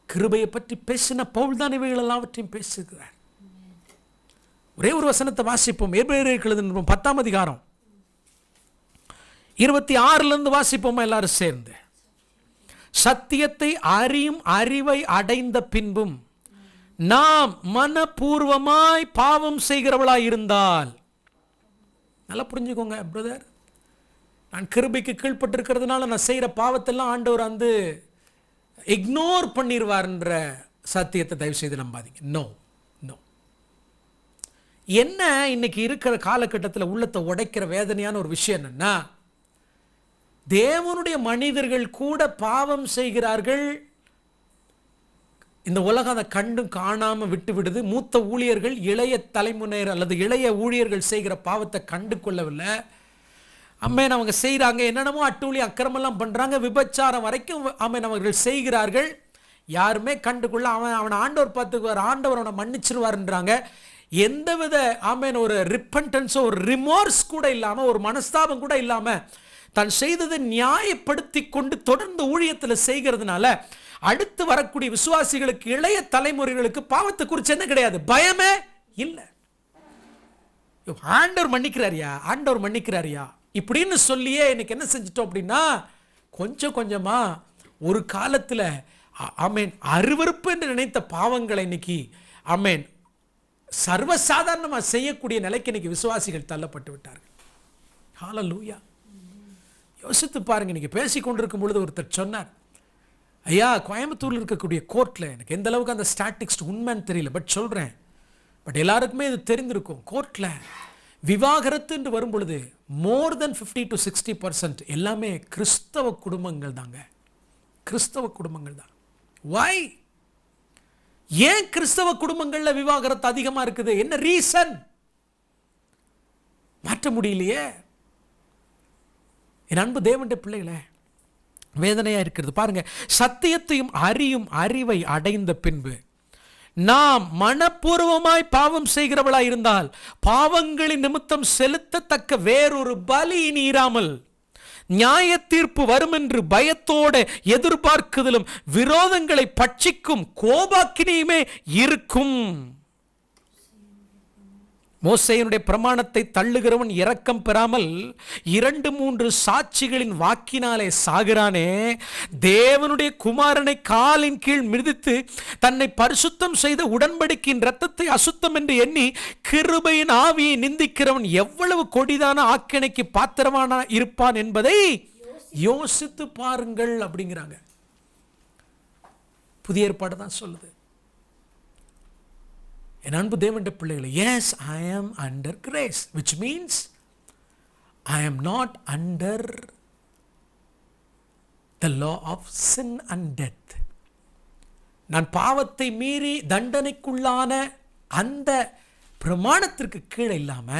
கிருபையை பற்றி பேசின பவுல் தான் இவைகள் எல்லாவற்றையும் பேசுகிறார். ஒரே ஒரு வசனத்தை வாசிப்போம். எபிரேயருக்கு எழுதின நிருபம் 10ஆம் அதிகாரம் 26 வாசிப்போமா எல்லாரும் சேர்ந்து. சத்தியத்தை அறியும் அறிவை அடைந்த பின்பும் நாம் மனப்பூர்வமாய் பாவம் செய்கிறவளாய் இருந்தால், நல்லா புரிஞ்சுக்கோங்க பிரதர், நான் கிருபைக்கு கீழ்பட்டிருக்கிறதுனால நான் செய்கிற பாவத்தெல்லாம் ஆண்டவர் வந்து இக்னோர் பண்ணிடுவார்ன்ற சத்தியத்தை தயவு செய்து நம்பாதீங்க. No no. என்ன இன்னைக்கு இருக்கிற காலகட்டத்தில் உள்ளத்தை உடைக்கிற வேதனையான ஒரு விஷயம் என்னன்னா, தேவனுடைய மனிதர்கள் கூட பாவம் செய்கிறார்கள், இந்த உலகம் அதை கண்டும் காணாம விட்டு விடுது. மூத்த ஊழியர்கள் இளைய தலைமுறையினர் அல்லது இளைய ஊழியர்கள் செய்கிற பாவத்தை கண்டு கொள்ளவில்லை. அம்மேன் அவங்க செய்கிறாங்க, என்னென்னமோ அட்டூழி அக்கிரமெல்லாம் பண்ணுறாங்க, விபச்சாரம் வரைக்கும் அம்மேன் அவர்கள் செய்கிறார்கள். யாருமே கண்டுக்குள்ள அவனை ஆண்டவர் பார்த்துக்குவார், ஆண்டவர் அவனை மன்னிச்சிருவார்ன்றாங்க. எந்தவித ஆமேன் ஒரு ரிப்பன்டன்ஸோ ஒரு ரிமோர்ஸ் கூட இல்லாமல், ஒரு மனஸ்தாபம் கூட இல்லாமல் தான் செய்ததை நியாயப்படுத்தி கொண்டு தொடர்ந்து ஊழியத்தில் செய்கிறதுனால அடுத்து வரக்கூடிய விசுவாசிகளுக்கு, இளைய தலைமுறைகளுக்கு பாவத்தை குறித்து என்ன கிடையாது, பயமே இல்லை. ஆண்டவர் மன்னிக்கிறாரியா, ஆண்டவர் மன்னிக்கிறாரியா இப்படின்னு சொல்லியே இன்னைக்கு என்ன செஞ்சிட்டோம் அப்படின்னா, கொஞ்சம் கொஞ்சமா ஒரு காலத்தில் ஆமேன் அருவருப்பு என்று நினைத்த பாவங்களை இன்னைக்கு ஆமேன் சர்வசாதாரணமாக செய்யக்கூடிய நிலைக்கு இன்னைக்கு விசுவாசிகள் தள்ளப்பட்டு விட்டார்கள். ஹல்லேலூயா. யோசித்து பாருங்க. இன்னைக்கு பேசி கொண்டிருக்கும் பொழுது ஒருத்தர் சொன்னார், ஐயா கோயம்புத்தூரில் இருக்கக்கூடிய கோர்ட்டில், எனக்கு எந்த அளவுக்கு அந்த ஸ்டாட்டிக்ஸ் உண்மைன்னு தெரியல, பட் சொல்கிறேன், பட் எல்லாருக்குமே இது தெரிந்திருக்கும், கோர்ட்டில் விவாகரத்து என்று வரும் பொழுது மோர் தென் 50 to 60% எல்லாமே கிறிஸ்தவ குடும்பங்கள் தாங்க, கிறிஸ்தவ குடும்பங்கள் தான். Why? ஏன் கிறிஸ்தவ குடும்பங்களில் விவாகரத்து அதிகமாக இருக்குது? என்ன ரீசன்? மாற்ற முடியலையே. என் அன்பு தேவனுடைய பிள்ளைகளே, வேதனையாக இருக்கிறது பாருங்க. சத்தியத்தையும் அறியும் அறிவை அடைந்த பின்பு நாம் மனப்பூர்வமாய் பாவம் செய்கிறவளாய் இருந்தால், பாவங்களின் நிமித்தம் செலுத்தத்தக்க வேறொரு பலி இனி இராமல், நியாய தீர்ப்பு வரும் என்று பயத்தோடு எதிர்பார்க்குதலும் விரோதங்களை பட்சிக்கும் கோபாக்கினியுமே இருக்கும். மோசேயினுடைய பிரமாணத்தை தள்ளுகிறவன் இரக்கம் பெறாமல் 2-3 சாட்சிகளின் வாக்கினாலே சாகிறானே, தேவனுடைய குமாரனை காலின் கீழ் மிதித்து தன்னை பரிசுத்தம் செய்த உடன்படிக்கையின் இரத்தத்தை அசுத்தம் என்று எண்ணி கிருபையின் ஆவியை நிந்திக்கிறவன் எவ்வளவு கொடிதான ஆக்கினைக்கு பாத்திரமான இருப்பான் என்பதை யோசித்து பாருங்கள் அப்படிங்கிறாங்க. புதிய ஏற்பாடு தான் சொல்லுது. என் அன்பு தேவனுடைய பிள்ளைகளை, yes, I am under grace, which means I am not under the law of sin and death. நான் பாவத்தை மீறி தண்டனைக்குள்ளான அந்த பிரமாணத்திற்கு கீழே இல்லாம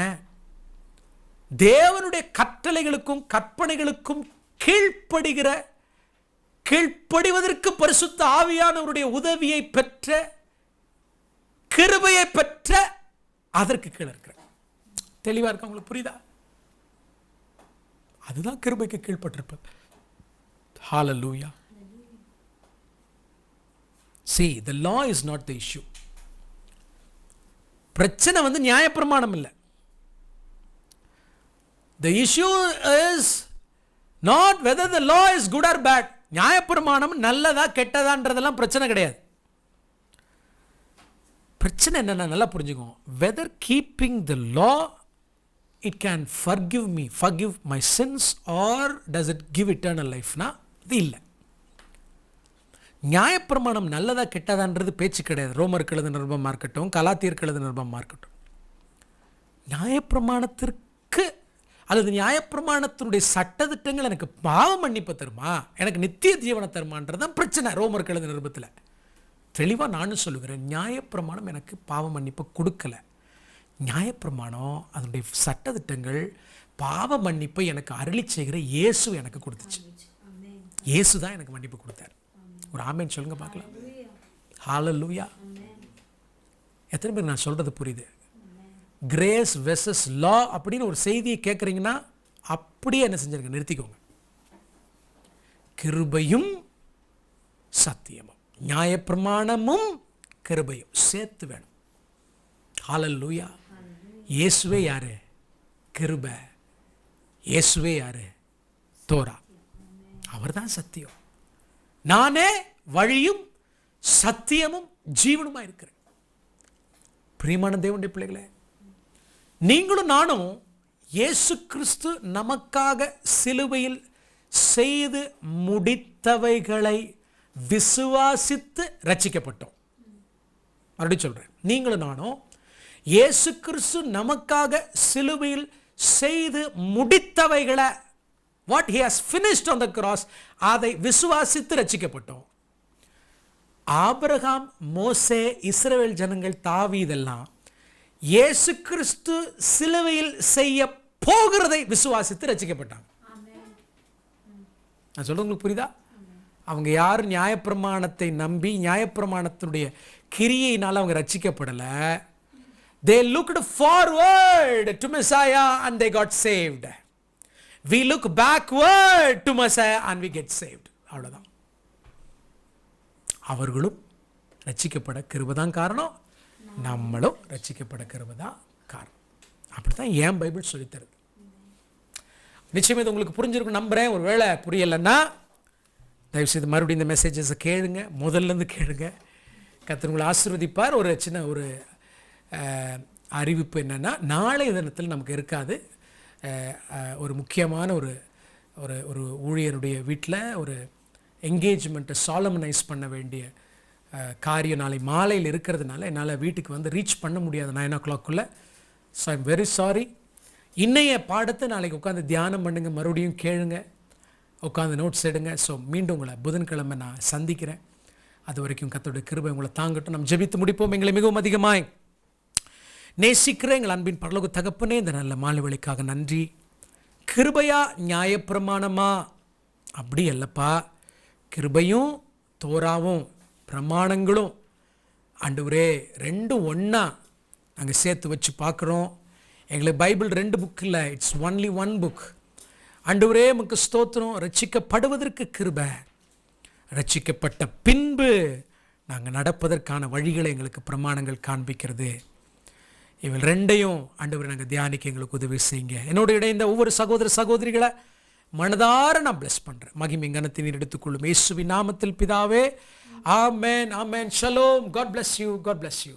தேவனுடைய கட்டளைகளுக்கும் கற்பனைகளுக்கும் கீழ்ப்படிவதற்கு பரிசுத்த ஆவியானவருடைய உதவியை பெற்ற, கிருபையை பெற்ற அதற்கு கீழே இருக்கிற. தெளிவா இருக்க உங்களுக்கு புரியுதா? அதுதான் கிருபைக்கு கீழ்ப்பட்டிருப்பது. ஹல்லேலூயா. See, the law is not the issue. பிரச்சனை வந்து நியாயப்பிரமாணம் இல்லை. The issue is not whether the law is good or bad. நியாயப்பிரமாணம் நல்லதா கெட்டதான்றதெல்லாம் பிரச்சனை கிடையாது. பிரச்சனை என்னன்னா, நல்லா புரிஞ்சுக்கோங்க, whether keeping the law it can forgive my sins or does it give eternal life னா இது இல்லை. நியாயப்பிரமாணம் நல்லதா கெட்டதான்றது பேச்சு கிடையாது. ரோமருக்கு எழுதின நிருபமாக இருக்கட்டும், கலாத்தியருக்கு எழுதின நிருபமாக இருக்கட்டும், நியாயப்பிரமாணத்திற்கு அல்லது நியாயப்பிரமாணத்தினுடைய சட்டத்திட்டங்கள் எனக்கு பாவ மன்னிப்பு தருமா, எனக்கு நித்திய ஜீவனை தருமான்றது தான் பிரச்சனை. ரோமருக்கு எழுதின நிருபத்தில் தெளிவாக நானும் சொல்லுகிறேன், நியாயப்பிரமாணம் எனக்கு பாவ மன்னிப்பு கொடுக்கல. நியாயப்பிரமாணம் அதனுடைய சட்டத்திட்டங்கள் பாவ மன்னிப்பை எனக்கு அருளி செய்கிற இயேசு எனக்கு கொடுத்துச்சு. இயேசு தான் எனக்கு மன்னிப்பு கொடுத்தார். ஒரு ஆமென் சொல்லுங்க பார்க்கலாம். ஹல்லேலூயா. எத்தனை பேர் நான் சொல்றது புரியுது? கிரேஸ் வெர்சஸ் லா அப்படின்னு ஒரு செய்தியை கேட்குறீங்கன்னா அப்படியே என்ன செஞ்சிருங்க, நிறுத்திக்கோங்க. கிருபையும் சத்தியமும், நியாயப்பிரமாணமும் கிருபையும் சேர்த்து வேணும். ஹல்லேலூயா. இயேசுவே யாரு? கிருபை. இயேசுவே யாரு? தோரா. அவர்தான் சத்தியம். நானே வழியும் சத்தியமும் ஜீவனுமா இருக்கிறேன். பிரியமான தேவனுடைய பிள்ளைகளே, நீங்களும் நானும் இயேசு கிறிஸ்து நமக்காக சிலுவையில் செய்து முடித்தவைகளை விசுவாசித்து ரட்சிக்கப்பட்டோம். மறுபடியும் சொல்றேன், நீங்களும் நானும் இயேசு கிறிஸ்து நமக்காக சிலுவையில் செய்து முடித்தவைகளை, what he has finished on the cross, அதை விசுவாசித்து ரட்சிக்கப்பட்டோம். ஆபிரகாம், மோசே, இஸ்ரவேல் ஜனங்கள், தாவீதெல்லாம் இயேசு கிறிஸ்து சிலுவையில் செய்ய போகிறதை விசுவாசித்து ரட்சிக்கப்பட்டாங்க. நான் சொல்றது உங்களுக்கு புரியுதா? அவங்க யாரும் நியாயப்பிரமாணத்தை நம்பி நியாயப்பிரமாணத்தினுடைய கிரியையினால் அவங்க ரட்சிக்கப்படல. They looked forward to Messiah and they got saved. We look backward to Messiah and we get saved. அவ்வளவுதான். அவர்களும் ரட்சிக்கப்பட கிருபைதான் காரணம், நம்மளும் ரட்சிக்கப்பட கிருபைதான் காரணம். அப்படித்தான் ஏன் பைபிள் சொல்லித்தருது. நிச்சயம் இது உங்களுக்கு புரிஞ்சிருக்கும் நம்புறேன். ஒரு வேளை புரியலைன்னா தயவுசெய்து மறுபடியும் இந்த மெசேஜஸை கேளுங்க, முதல்லேருந்து கேளுங்க. கர்த்தர் உங்களை ஆசீர்வதிப்பார். ஒரு சின்ன ஒரு அறிவிப்பு என்னென்னா, நாளைய தினத்தில் நமக்கு இருக்காது. ஒரு முக்கியமான ஒரு ஒரு ஊழியருடைய வீட்டில் ஒரு என்கேஜ்மெண்ட்டை சாலமனைஸ் பண்ண வேண்டிய காரியம் நாளை மாலையில் இருக்கிறதுனால என்னால் வீட்டுக்கு வந்து ரீச் பண்ண முடியாது 9 o'clock. So I'm very sorry. இன்னைய பாடத்தை நாளைக்கு உட்காந்து தியானம் பண்ணுங்க, மறுபடியும் கேளுங்க, உட்காந்து நோட்ஸ் எடுங்க. ஸோ மீண்டும் உங்களை புதன்கிழமை நான் சந்திக்கிறேன். அது வரைக்கும் கர்த்தருடைய கிருபை உங்களை தாங்கட்டும். நம்ம ஜெபித்து முடிப்போம். எங்களை மிகவும் அதிகமாய் நேசிக்கிற எங்கள் அன்பின் பரலோக தகப்பனே, இந்த நல்ல மாலை வேளைக்காக நன்றி. கிருபையா நியாயப்பிரமாணமா? அப்படி அல்லப்பா. கிருபையும் தோராவும் பிரமாணங்களும் ஆண்டவரே ரெண்டும் ஒன்றா நாங்கள் சேர்த்து வச்சு பார்க்குறோம். எங்களுக்கு பைபிள் 2 புக் இல்லை, இட்ஸ் ஒன்லி 1 புக். ஆண்டவரே உமக்கு ஸ்தோத்திரம். ரட்சிக்கப்படுவதற்கு கிருபை, ரட்சிக்கப்பட்ட பின்பு நாங்கள் நடப்பதற்கான வழிகளை எங்களுக்கு பிரமாணங்கள் காண்பிக்கிறது. இவள் 2ஐயும் ஆண்டவரை நாங்கள் தியானிக்க எங்களுக்கு உதவி செய்யுங்க. என்னோட இடைந்த ஒவ்வொரு சகோதர சகோதரிகளை மனதார நான் பிளஸ் பண்ணுறேன். மகிமை கனத்தை நீர் எடுத்துக்கொள்ளும். இயேசுவின் நாமத்தில் பிதாவே, ஆமென், ஆமென். ஷலோம். God bless you. God bless you.